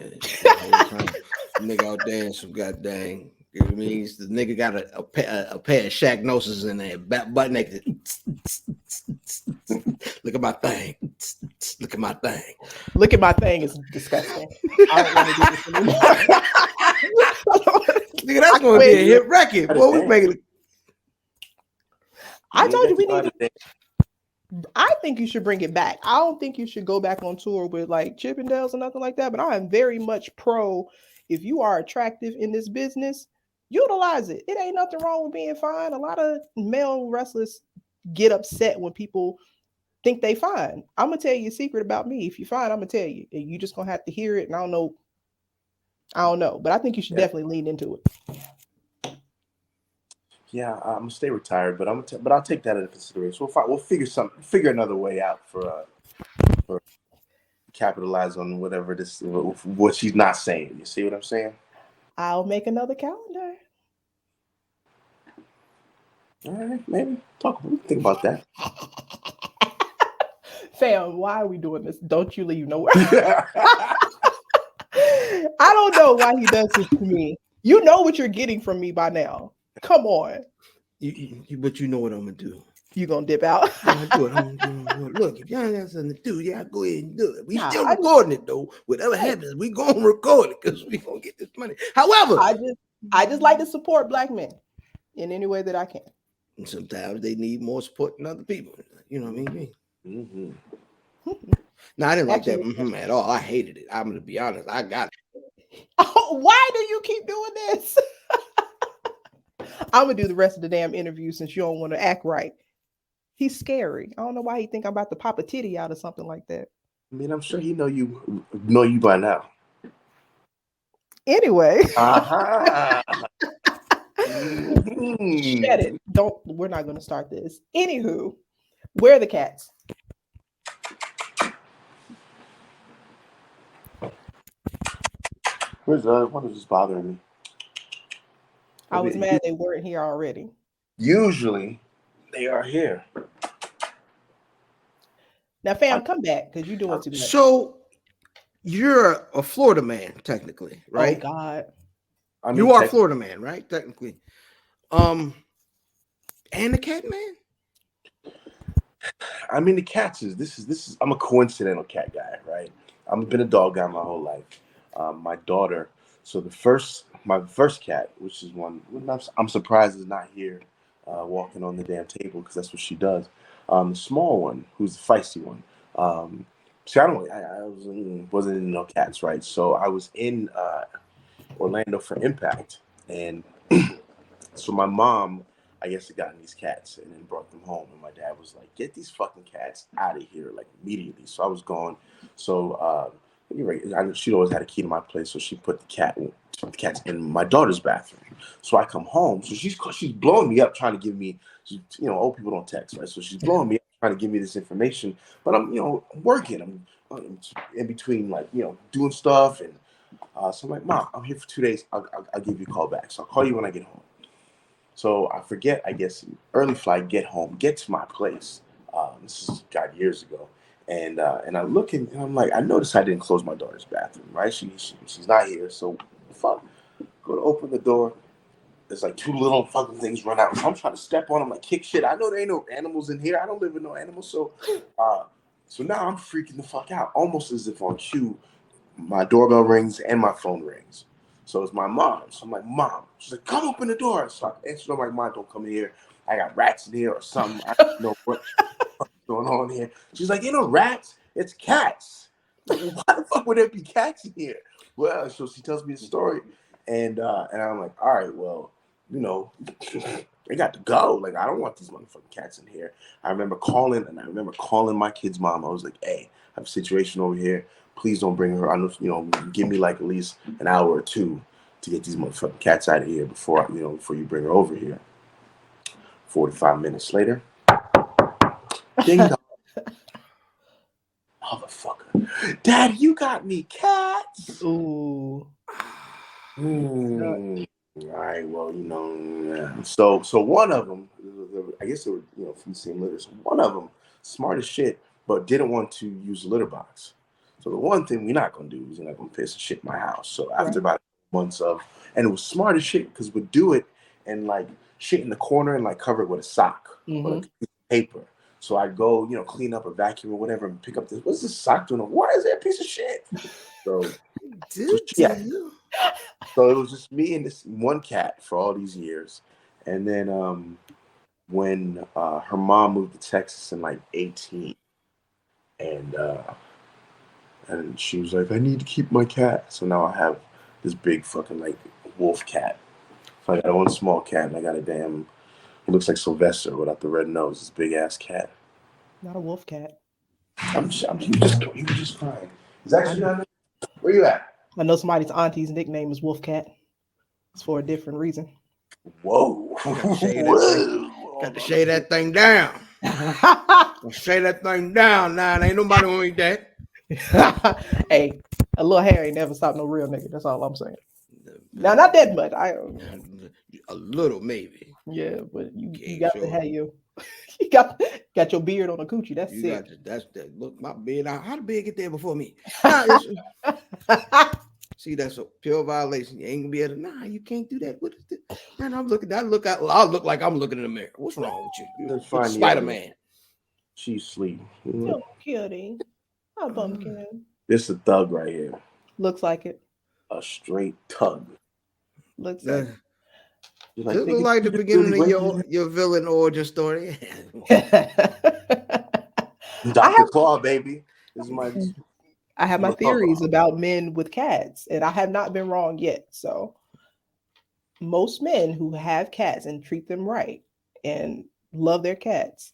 Nigga out there, some goddamn. It means the nigga got a pair of Shaq Gnosis in there, butt naked. Look at my thing. Look at my thing. Look at my thing is disgusting. I don't want to do this anymore. Nigga, that's going to be a hit record. Boy, we making it. I told you we need to. I think you should bring it back. I don't think you should go back on tour with like Chippendales or nothing like that. But I am very much pro. If you are attractive in this business, utilize it. It ain't nothing wrong with being fine. A lot of male wrestlers get upset when people think they fine. I'm gonna tell you a secret about me. If you're fine, I'm gonna tell you. And you just gonna have to hear it. And I don't know. But I think you should definitely lean into it. Yeah, I'm gonna stay retired, but but I'll take that into consideration. We'll figure another way out for capitalize on whatever what she's not saying. You see what I'm saying? I'll make another calendar. All right, maybe think about that. Fam, why are we doing this? Don't you leave nowhere. I don't know why he does this to me. You know what you're getting from me by now. Come on. But you know what I'm gonna do. You gonna dip out? I'm gonna do it. Look, if y'all got something to do, y'all go ahead and do it. We still recording it though. Whatever happens, we gonna record it because we gonna get this money. However, I just like to support black men in any way that I can. And sometimes they need more support than other people. You know what I mean? Mm-hmm. No, I didn't like that at all. I hated it. I'm gonna be honest. I got it. Oh, why do you keep doing this? I'm gonna do the rest of the damn interview since you don't want to act right. He's scary. I don't know why he think I'm about to pop a titty out or something like that. I mean, I'm sure he know you by now. Anyway. Uh-huh. Shut it. We're not gonna start this. Anywho, where are the cats? What is this bothering me? I was mad they weren't here already. Usually they are here. Now, fam, come back because you're doing too much. So you're a Florida man, technically, right? Oh God. I mean, you are a Florida man, right? Technically. And the cat man? I mean, the cats this is I'm a coincidental cat guy, right? I've been a dog guy my whole life. My daughter, so my first cat, which is one I'm surprised is not here walking on the damn table because that's what she does. The small one, who's the feisty one. See, I wasn't in no cats, right? So I was in Orlando for Impact, and so my mom, I guess, had gotten these cats and then brought them home, and my dad was like, "Get these fucking cats out of here, like immediately." So I was gone. So you're right. She always had a key to my place, so she put the cats in my daughter's bathroom. So I come home, so she's blowing me up, trying to give me, old people don't text, right? So she's blowing me up, trying to give me this information, but I'm, working. I'm in between, like, doing stuff, and so I'm like, "Mom, I'm here for 2 days. I'll give you a call back. So I'll call you when I get home." So I forget, I guess, early flight, get home, get to my place. This is, God, years ago. And I look and I'm like, I noticed I didn't close my daughter's bathroom, right? She's not here. So, fuck, go to open the door. There's like two little fucking things run out. So I'm trying to step on them, like kick shit. I know there ain't no animals in here. I don't live with no animals. So now I'm freaking the fuck out. Almost as if on cue, my doorbell rings and my phone rings. So it's my mom. So I'm like, "Mom." She's like, "Come open the door." So I answered. I'm like, "Mom, don't come in here. I got rats in here or something. I don't know what's going on here." She's like, "No rats. It's cats." Like, why the fuck would there be cats in here? Well, so she tells me the story, and I'm like, "All right, well, they got to go. Like, I don't want these motherfucking cats in here." I remember calling my kid's mom. I was like, "Hey, I have a situation over here. Please don't bring her. I know, give me like at least an hour or two to get these motherfucking cats out of here before you bring her over here." 45 minutes later, ding dong, motherfucker, "Dad, you got me cats." Ooh. All right, well, yeah. So one of them, I guess they were, from the same litter. So one of them, smart as shit, but didn't want to use the litter box. So the one thing we're not gonna do is we're not gonna piss and shit in my house. So after about months and it was smart as shit because we'd do it and like shit in the corner and like cover it with a sock or like paper. So I'd go, clean up or vacuum or whatever and pick up this. What's this sock doing? Why is that a piece of shit? So so it was just me and this one cat for all these years. And then when her mom moved to Texas in like 18, and she was like, "I need to keep my cat." So now I have this big fucking like wolf cat. So I got one small cat and I got it looks like Sylvester without the red nose, this big ass cat. Not a wolf cat. He was just fine. He's actually not there. Where you at? I know somebody's auntie's nickname is Wolf Cat. It's for a different reason. Whoa. Got to shave that thing down. Shave that thing down now. Ain't nobody gonna eat that. Hey, a little hair ain't never stopped no real nigga. That's all I'm saying. Now, not that much. A little maybe. Yeah, but you got to have you got your beard on a coochie. That's it. That's that. Look, my beard. How the beard get there before me? See, that's a pure violation. You ain't gonna be able to. Nah, you can't do that. What is this? Man, I'll look like I'm looking in the mirror. What's wrong with you? Spider-Man. She's asleep. So cutie. A bumpkin. This is a thug right here. Looks like it. A straight tug. Looks like it. This looks like the beginning of your villain origin story. Dr. Claw, baby. This is I have my theories about men with cats, and I have not been wrong yet. So most men who have cats and treat them right and love their cats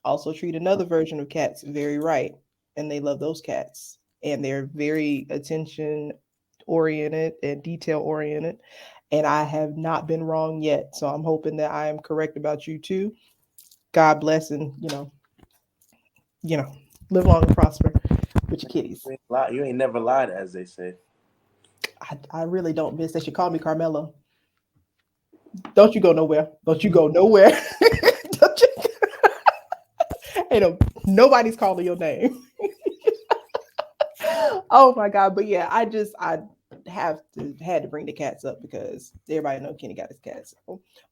also treat another version of cats very right, and they love those cats. And they're very attention oriented and detail oriented. And I have not been wrong yet. So I'm hoping that I am correct about you too. God bless, and live long and prosper with your kitties. You ain't never lied, as they say. I really don't miss. They should call me Carmela. Don't you go nowhere. Don't you go nowhere. Nobody's calling your name. Oh my God. But yeah, I had to bring the cats up because everybody knows Kenny got his cats.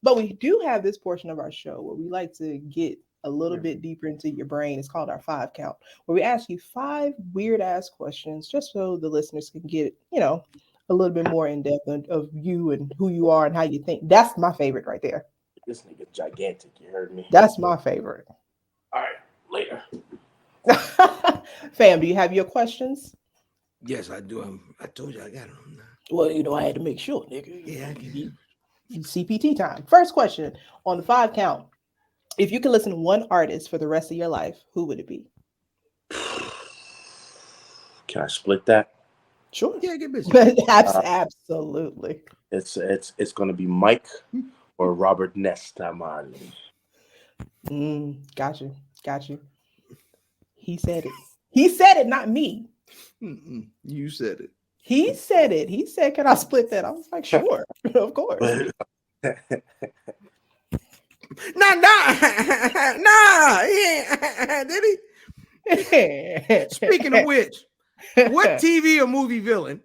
But we do have this portion of our show where we like to get a little bit deeper into your brain. It's called our 5 count, where we ask you 5 weird ass questions just so the listeners can get, a little bit more in depth of you and who you are and how you think. That's my favorite right there. This nigga's gigantic. You heard me? That's my favorite. All right, later. Fam, do you have your questions? Yes, I do. I told you I got them. Well, I had to make sure, nigga. Yeah, I can. CPT time. First question on the 5 count. If you could listen to one artist for the rest of your life, who would it be? Can I split that? Sure. Yeah, get busy. Absolutely. It's gonna be Mike or Robert Nesta Marley. Got you. He said it. He said it, not me. You said it. He said it. He said, "Can I split that?" I was like, "Sure, of course." Nah. Yeah. Did he? Speaking of which, what TV or movie villain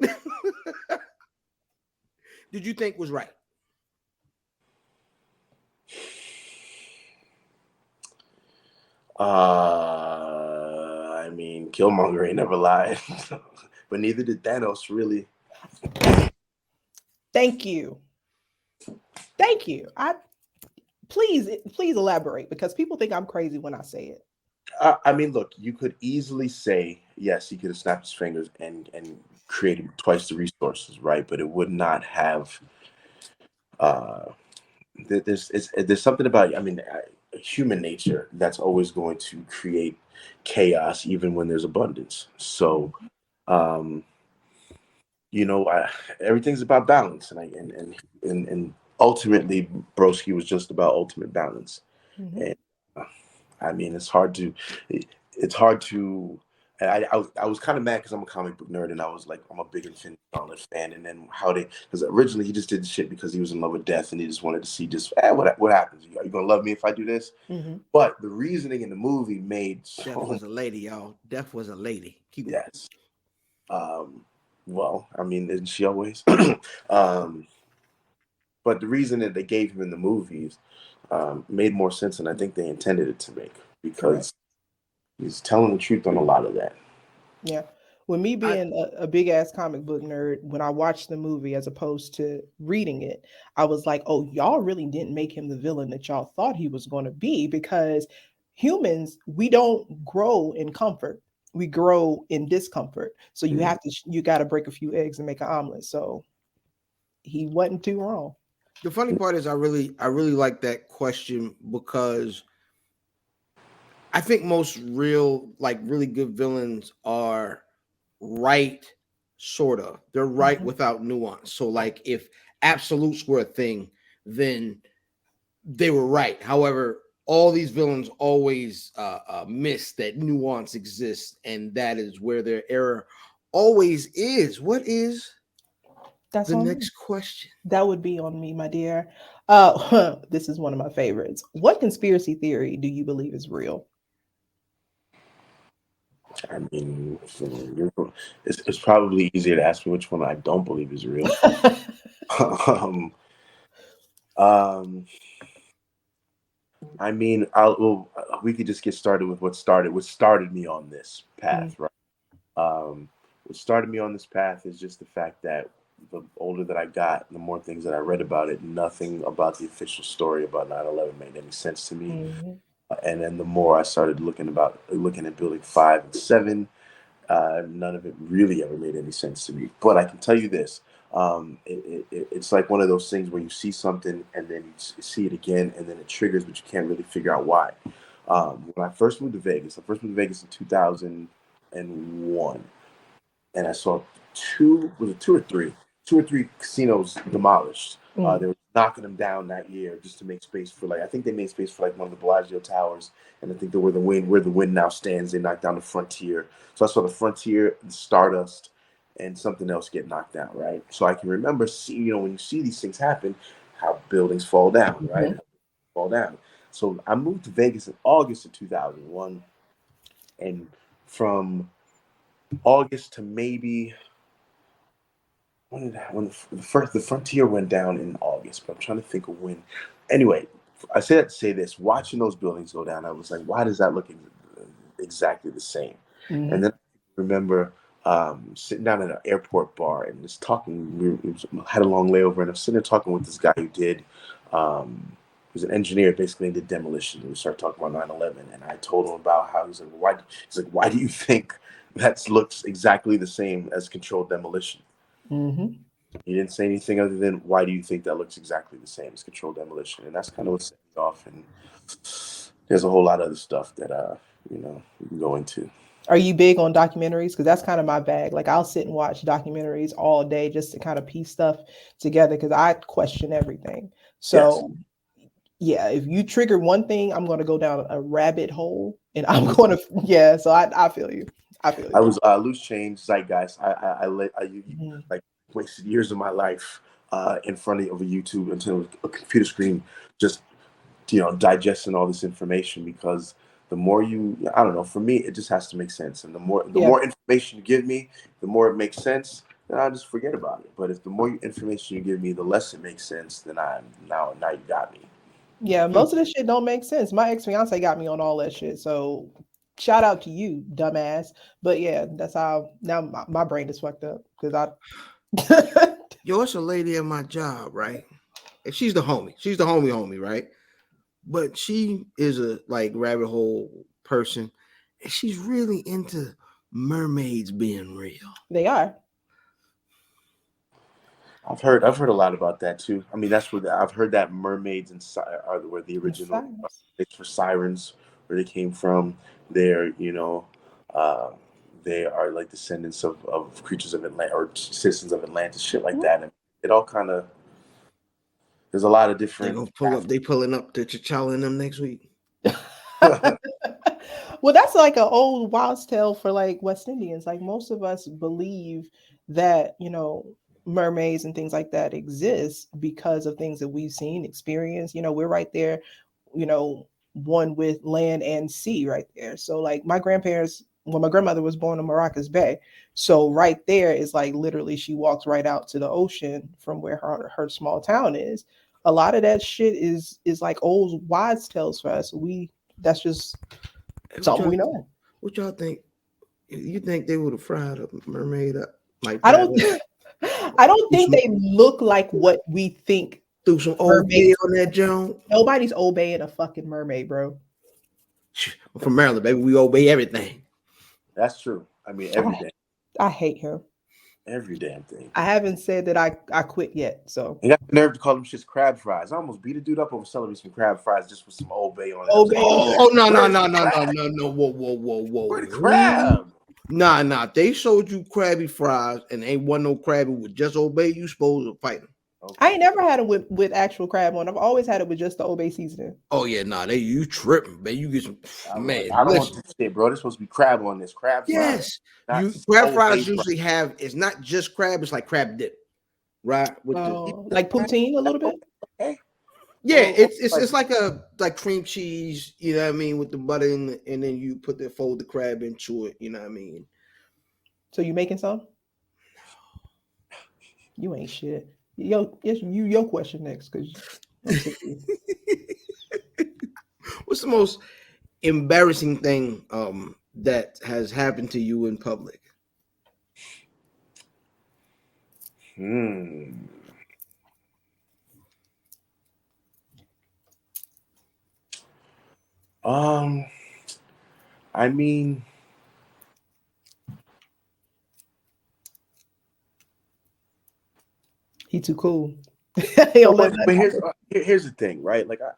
did you think was right? I mean, Killmonger ain't never lied, but neither did Thanos, really. Thank you. Please elaborate, because people think I'm crazy when I say it. I mean, look, you could easily say, yes, he could have snapped his fingers and created twice the resources, right? But it would not have. There's something about, I mean, human nature that's always going to create chaos, even when there's abundance. So, everything's about balance, and ultimately, Broski was just about ultimate balance. Mm-hmm. And I mean, it's hard to. I was kind of mad because I'm a comic book nerd, and I was like, I'm a big Infinity Gauntlet fan, and then because originally he just did the shit because he was in love with death, and he just wanted to see what happens. Are you gonna love me if I do this? Mm-hmm. But the reasoning in the movie made Death was a lady, y'all. Death was a lady. Keep going. Yes. Well, I mean, isn't she always? But the reason that they gave him in the movies made more sense than I think they intended it to make, because he's telling the truth on a lot of that. Yeah. With me being a big ass comic book nerd, when I watched the movie as opposed to reading it, I was like, oh, y'all really didn't make him the villain that y'all thought he was going to be, because humans, we don't grow in comfort. We grow in discomfort. So you got to break a few eggs and make an omelet. So he wasn't too wrong. The funny part is I really like that question, because I think most really good villains are right, sort of. They're right without nuance. So like if absolutes were a thing, then they were right. However, all these villains always miss that nuance exists, and that is where their error always is. What is That's the on next me. question? That would be on me, my dear. This is one of my favorites. What conspiracy theory do you believe is real? I mean, it's probably easier to ask me which one I don't believe is real. I mean, we could just get started with what started me on this path, right? What started me on this path is just the fact that the older that I got, the more things that I read about it, nothing about the official story about 9/11 made any sense to me. And then the more I started looking at building 5 and 7, none of it really ever made any sense to me. But I can tell you this. It's like one of those things where you see something and then you see it again and then it triggers, but you can't really figure out why. When I first moved to Vegas, in 2001, and I saw two or three casinos demolished. They were knocking them down that year just to make space for, I think they made space for one of the Bellagio towers, and I think where the wind now stands, they knocked down the Frontier. So I saw the Frontier, the Stardust, and Something Else get knocked down, right? So I can remember when you see these things happen, how buildings fall down, right? Fall down. So I moved to Vegas in August of 2001, and from August to maybe when the Frontier went down in August, but I'm trying to think of when. Anyway, I say that to say this: watching those buildings go down, I was like, why does that look exactly the same? And then I remember sitting down at an airport bar and just talking. We had a long layover, and I'm sitting there talking with this guy who did was an engineer, basically did demolition. We started talking about 9/11, and I told him about how he's like, why do you think that looks exactly the same as controlled demolition? Mm-hmm. He didn't say anything other than, why do you think that looks exactly the same as controlled demolition? And that's kind of what set me off. And there's a whole lot of other stuff that we can go into. Are you big on documentaries? Because that's kind of my bag. Like I'll sit and watch documentaries all day just to kind of piece stuff together because I question everything. So yeah, if you trigger one thing, I'm going to go down a rabbit hole, and I'm going to So I feel you. I feel you. I was loose change zeitgeist. I like wasted years of my life in front of a YouTube until a computer screen, just digesting all this information, because the more I don't know, for me it just has to make sense, and the more information you give me, the more it makes sense, then I just forget about it. But if the more information you give me, the less it makes sense, then now you got me. Yeah, most of this shit don't make sense. My ex-fiance got me on all that shit. So shout out to you, dumbass. But yeah, that's how now my brain is fucked up because Yo, it's a lady at my job, right? And she's the homie. She's the homie, right? But she is a like rabbit hole person, and she's really into mermaids being real. They are. I've heard a lot about that too. I mean, that's where I've heard that mermaids are where the original it's for sirens, where they came from. They're they are like descendants of creatures of Atlantis or citizens of Atlantis, shit like that. And it all kind of, there's a lot of different. They're gonna pull up. They pulling up to T'Challa and them next week. Well, that's like an old wild tale for like West Indians. Like most of us believe that mermaids and things like that exist because of things that we've seen, experienced. We're right there, one with land and sea right there. So like my grandmother was born in Maracas Bay. So right there is like literally she walks right out to the ocean from where her small town is. A lot of that shit is like old wives' tales for us. That's just something we know. What y'all think? You think they would have fried a mermaid up like I that? I don't think they look like what we think. Threw some Old Bay on that Joan. Nobody's obeying a fucking mermaid, bro. I'm from Maryland, baby. We obey everything. That's true. I mean, every day. I hate him. Every damn thing. I haven't said that I quit yet. So you got the nerve to call them shits crab fries. I almost beat a dude up over selling me some crab fries just with some Old Bay on it. Old Bay. Oh no. Whoa. Where's the crab? Nah. They sold you Krabby fries and ain't one no Krabby with just Old Bay. You supposed to fight them. Okay. I ain't never had it with actual crab on. I've always had it with just the Old Bay seasoning. Oh yeah, nah, you tripping, man. You get some man. I don't want this shit, bro. There's supposed to be crab on this. Crab fries. Yes. Crab fries usually have, it's not just crab, it's like crab dip. Right? With like poutine a little bit. Okay. Yeah, it's like cream cheese, you know what I mean, with the butter and then you fold the crab into it, you know what I mean. So you making some? You ain't shit. Your question next, because what's the most embarrassing thing that has happened to you in public? I mean, he too cool. But here's the thing, right? Like I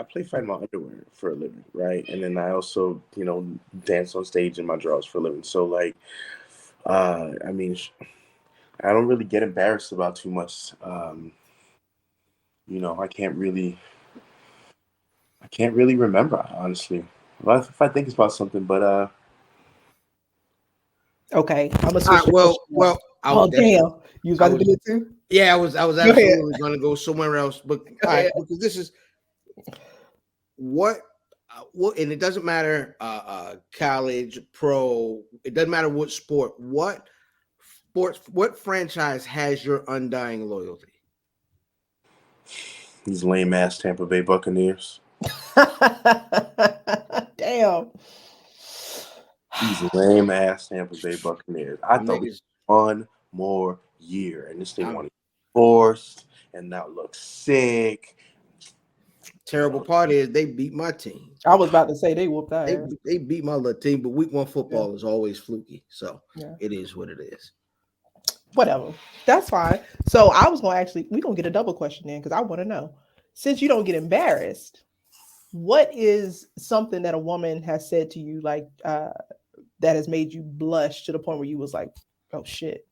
play fight in my underwear for a living, right? And then I also, dance on stage in my drawers for a living. So like, I mean, I don't really get embarrassed about too much. I can't really remember, honestly. If I think about something, but okay, I'm gonna switch. Well, damn, you was about to do it too? Yeah, I was absolutely going to go somewhere else, but because this is what, and it doesn't matter, college, pro, it doesn't matter what sport. What franchise has your undying loyalty? These lame ass Tampa Bay Buccaneers. Damn. These lame ass Tampa Bay Buccaneers. I thought we one more year, and this thing wanted forced, and now it looks sick. Terrible part is they beat my team. I was about to say they whooped that. They beat my little team, but week 1 football is always fluky. So it is what it is. Whatever. That's fine. So I was going to actually, we're going to get a double question in because I want to know, since you don't get embarrassed, what is something that a woman has said to you like that has made you blush to the point where you was like, oh shit?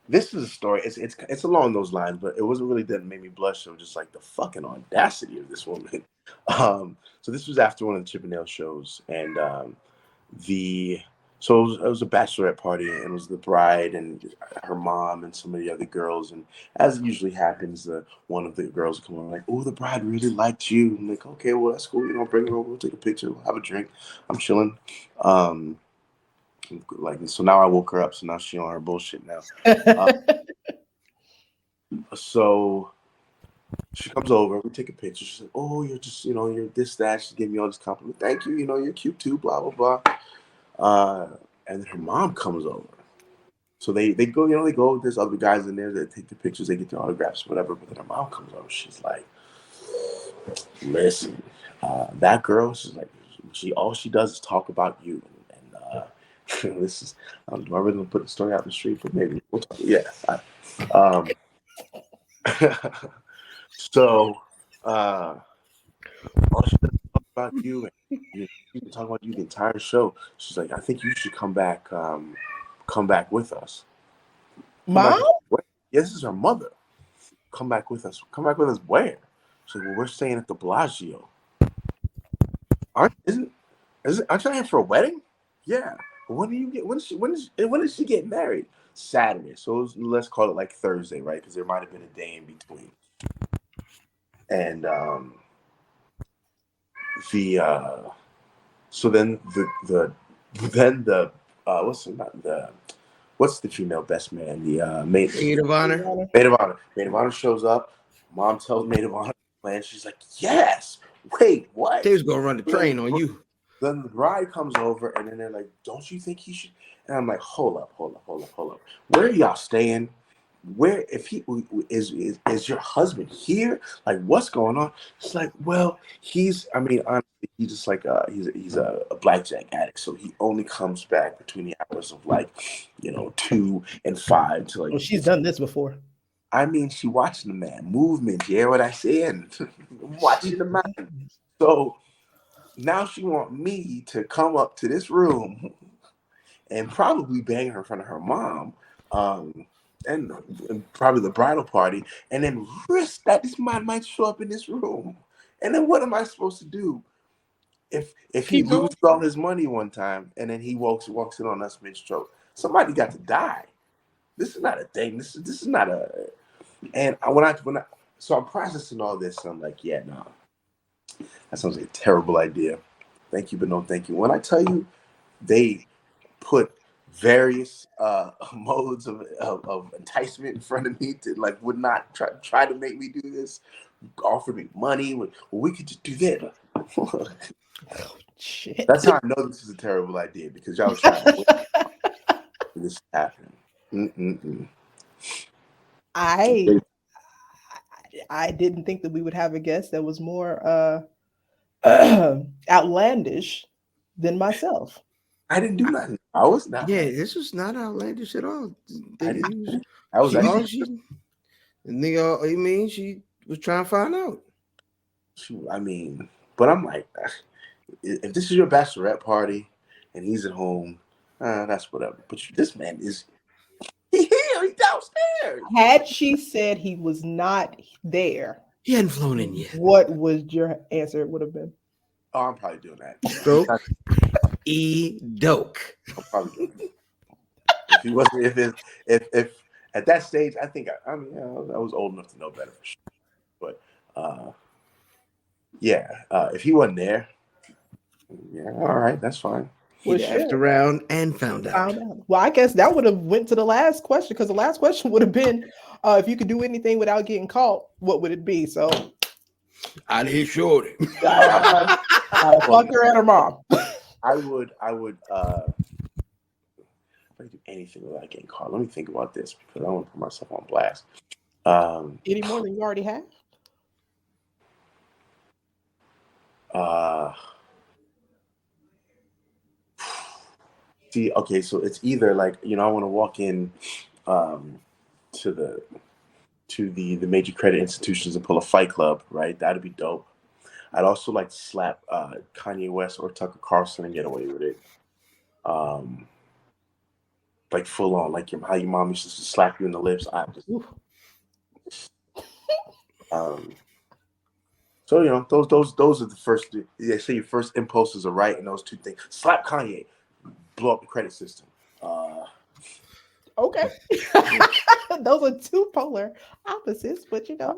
This is a story. It's along those lines, but it wasn't really that made me blush. It was just like the fucking audacity of this woman. So this was after one of the Chippendales shows, and it was a bachelorette party, and it was the bride and her mom and some of the other girls. And as it usually happens, one of the girls come on like, "Oh, the bride really liked you." I'm like, "Okay, well that's cool. Bring her over. We'll take a picture. We'll have a drink. I'm chilling." So now I woke her up. So now she on her bullshit now. So she comes over. We take a picture. She's like, "Oh, you're just, you're this, that." She's giving me all this compliment. "Thank you. You're cute too. Blah blah blah." And then her mom comes over. So they go. They go. There's other guys in there that take the pictures. They get the autographs, whatever. But then her mom comes over. She's like, "Listen, that girl. She's like, all she does is talk about you." This is, do I really want to put the story out in the street? But maybe we'll talk. Yeah. So, all she does is talk about you, and you can talk about you the entire show. She's like, "I think you should come back with us." Mom? Yeah, this is her mother. Come back with us. Come back with us where? She's like, "Well, we're staying at the Bellagio." Aren't you here for a wedding? Yeah. When does she get married? Saturday. So let's call it like Thursday, right? Because there might have been a day in between. And what's the female best man? The maid of honor. Maid of honor shows up. Mom tells maid of honor the plan. She's like, "Yes. Wait, what?" They was gonna run the train on you. Then the bride comes over, and then they're like, "Don't you think he should?" And I'm like, hold up. Where are y'all staying? Where, if he is your husband here? Like, what's going on? It's like, well, honestly, he's just like he's a blackjack addict, so he only comes back between the hours of 2 and 5 to like. Well, she's done this before. She watching the man movement. You hear what I said? Watching the man. So now she want me to come up to this room and probably bang her in front of her mom, and probably the bridal party, and then risk that this man might show up in this room. And then what am I supposed to do if he loses all his money one time and then he walks in on us mid-stroke? Somebody got to die. This is not a thing. This is not a. And so I'm processing all this, and I'm like, yeah, no, that sounds like a terrible idea. Thank you, but no thank you. When I tell you, they put various modes of enticement in front of me to would not try to make me do this. Offered me money. Well, we could just do that. Oh, shit. That's how I know this is a terrible idea, because y'all was trying to win. This happened. I didn't think that we would have a guest that was more outlandish than myself. I didn't do nothing. I was not. Yeah, this was not outlandish at all. She was trying to find out. But I'm like, if this is your bachelorette party and he's at home, that's whatever. But this man is he's downstairs. Had she said he was not there, he hadn't flown in yet, what would your answer would have been? Oh, I'm probably doing that. Stroke. Doke. I'm probably doing that. If he wasn't, if at that stage, I think I was old enough to know better for sure. But if he wasn't there, yeah, all right, that's fine. He asked around and found out. Well, I guess that would have went to the last question, because the last question would have been, if you could do anything without getting caught, what would it be? So I'd hit shorty. Fuck her and her mom. I would I do anything without getting caught. Let me think about this because I don't want to put myself on blast. Any more than you already have? See, okay, so it's either like, you know, I want to walk in to the major credit institutions and pull a Fight Club, right? That'd be dope. I'd also like to slap Kanye West or Tucker Carlson and get away with it. Like full on, like how your mom used to slap you in the lips. So you know, those are the first. They say your first impulses are right, and those two things. Slap Kanye, blow up the credit system. Okay. Those are two polar opposites, but you know.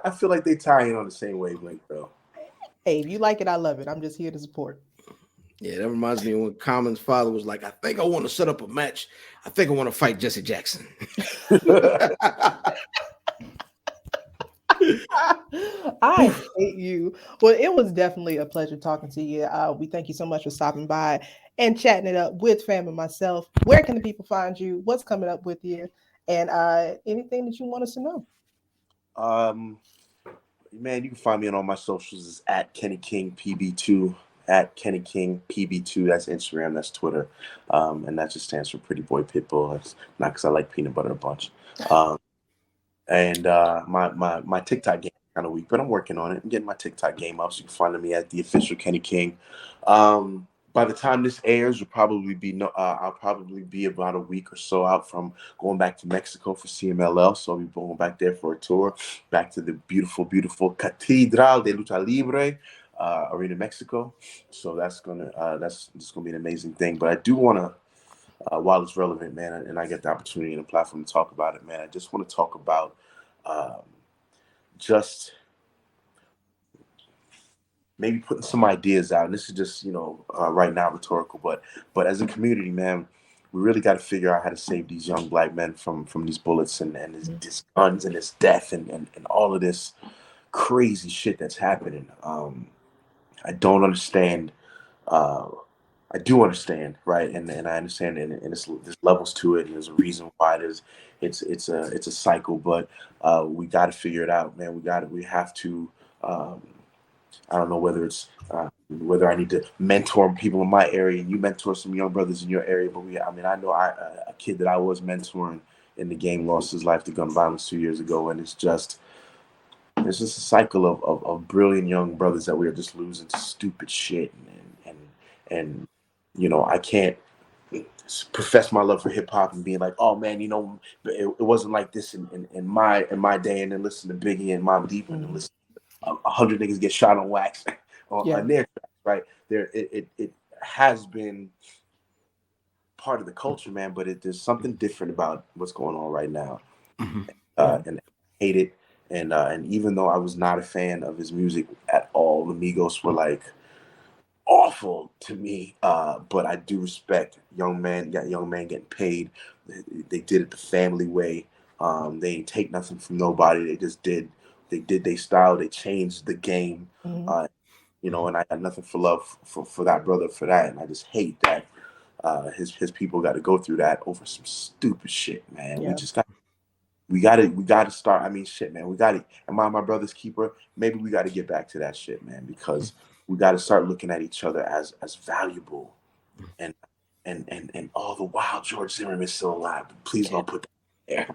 I feel like they tie in on the same wavelength, though. Hey, if you like it, I love it. I'm just here to support. Yeah, that reminds me when Common's father was like, I think I want to set up a match. I think I want to fight Jesse Jackson. I hate you. Well, it was definitely a pleasure talking to you. We thank you so much for stopping by and chatting it up with Fam and myself. Where can the people find you? What's coming up with you? And anything that you want us to know? Man, you can find me on all my socials. It's at Kenny King PB2. At Kenny King PB2. That's Instagram. That's Twitter. And that just stands for Pretty Boy Pitbull. It's not because I like peanut butter a bunch. And my TikTok game is kind of weak, but I'm working on it. I'm getting my TikTok game up, so you can find me at the official Kenny King. By the time this airs, I'll probably be about a week or so out from going back to Mexico for CMLL. So I'll be going back there for a tour, back to the beautiful, beautiful Catedral de Lucha Libre, Arena, Mexico. So that's just gonna be an amazing thing. But I do want to. While it's relevant, man, and I get the opportunity and the platform to talk about it, man, I just want to talk about just maybe putting some ideas out. And this is just, you know, right now rhetorical, but as a community, man, we really got to figure out how to save these young black men from these bullets and this guns and this death and all of this crazy shit that's happening. I don't understand. I do understand, right, and I understand, and there's levels to it, and there's a reason why it's a cycle, but we got to figure it out, man. We have to. I don't know whether it's whether I need to mentor people in my area, and you mentor some young brothers in your area, but I know a kid that I was mentoring in the game lost his life to gun violence 2 years ago, and it's just a cycle of brilliant young brothers that we are just losing to stupid shit, and you know, I can't profess my love for hip hop and being like, oh man, you know, it wasn't like this in my day, and then listen to Biggie and Mobb Deep and then listen to 100 niggas get shot on wax on their tracks, right? It has been part of the culture, man, but there's something different about what's going on right now, and I hate it. And even though I was not a fan of his music at all, the Migos were like awful to me, but I do respect young man getting paid. They did it the family way. They ain't take nothing from nobody. They did their style. They changed the game. You know, and I got nothing for love for that brother for that. And I just hate that his people got to go through that over some stupid shit, man. Yeah. We got to start. I mean, shit, man. We got to. Am I my brother's keeper? Maybe we got to get back to that shit, man, because we got to start looking at each other as valuable, and all the while George Zimmerman is still alive. Please don't put that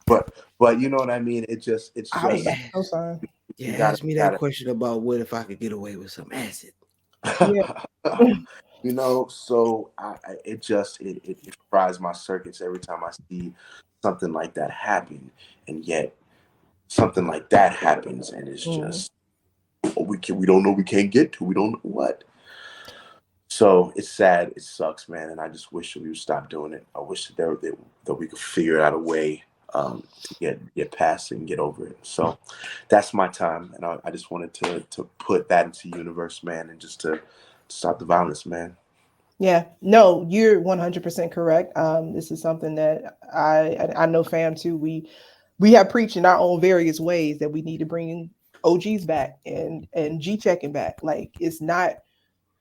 there. But you know what I mean. It's just. I'm sorry. Yeah, ask me that question about what if I could get away with some acid. You know, so it fries my circuits every time I see something like that happen, and yet something like that happens, and it's just we don't know, we can't get to, we don't know what. So it's sad, it sucks, man, and I just wish that we would stop doing it. I wish that we could figure out a way to get past it and get over it. So that's my time, and I just wanted to put that into universe, man, and just to stop the violence, man. Yeah, no, you're 100% correct. This is something that I know, fam, too. We have preached in our own various ways that we need to bring OGs back and G checking back. Like, it's not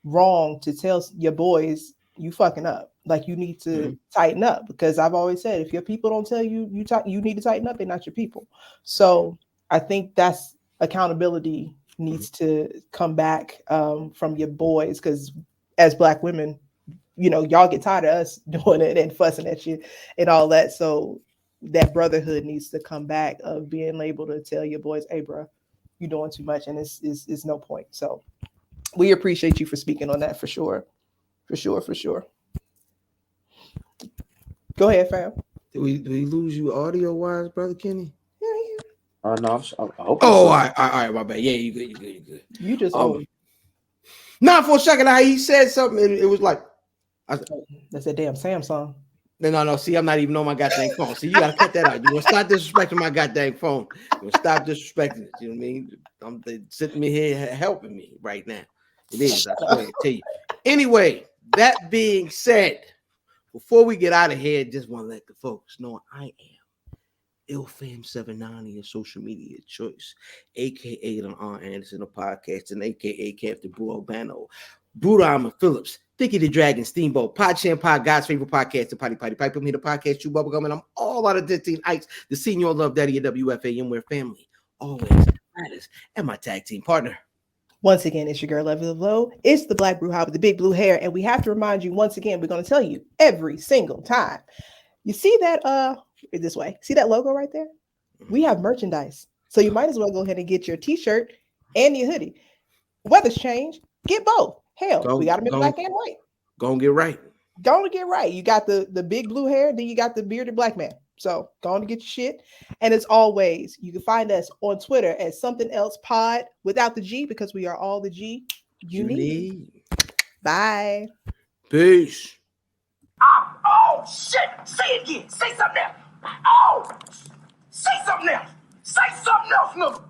wrong to tell your boys, you fucking up. Like you need to tighten up, because I've always said, if your people don't tell you you need to tighten up, they're not your people. So I think that's accountability needs to come back from your boys, because as Black women, y'all get tired of us doing it and fussing at you and all that. So that brotherhood needs to come back of being able to tell your boys, hey, bro, you're doing too much and it's no point. So we appreciate you for speaking on that for sure. For sure. Go ahead, fam. Did we lose you audio wise, brother Kenny? No, I hope. Oh, all right, my bad. Yeah, you good. You just old. Nah, for a second, he said something. It was like, that's that damn Samsung. No. See, I'm not even on my goddamn phone. So you gotta cut that out. You gonna stop disrespecting my goddamn phone. You gonna stop disrespecting it. You know what I mean? I'm sitting me here helping me right now. It is. I swear to tell you. Anyway, that being said, before we get out of here, just want to let the folks know I am IlFam790, your social media choice, aka the R. Anderson, the podcast, and aka Captain Boo Albano, Bruder Phillips, Dickie the Dragon, Steamboat, Pod Champ Pod, God's favorite podcast, the Potty Pipe. I'm here, the podcast, Chew Bubblegum, and I'm all out of 15 Ikes, the senior love daddy of WFAM, where family always matters, and my tag team partner. Once again, it's your girl, Lovely Low. It's the Black Bruja with the big blue hair. And we have to remind you once again, we're going to tell you every single time. You see that, this way, see that logo right there? We have merchandise. So you might as well go ahead and get your t-shirt and your hoodie. Weather's change, get both. Hell, we got them in black and white. Go and get right. Go and get right. You got the big blue hair, then you got the bearded black man. So go on to get your shit. And as always, you can find us on Twitter at Something Else Pod without the G, because we are all the G you need. Bye. Peace. Oh, shit. Say it again. Say something else. Oh, say something else. Say something else, nigga.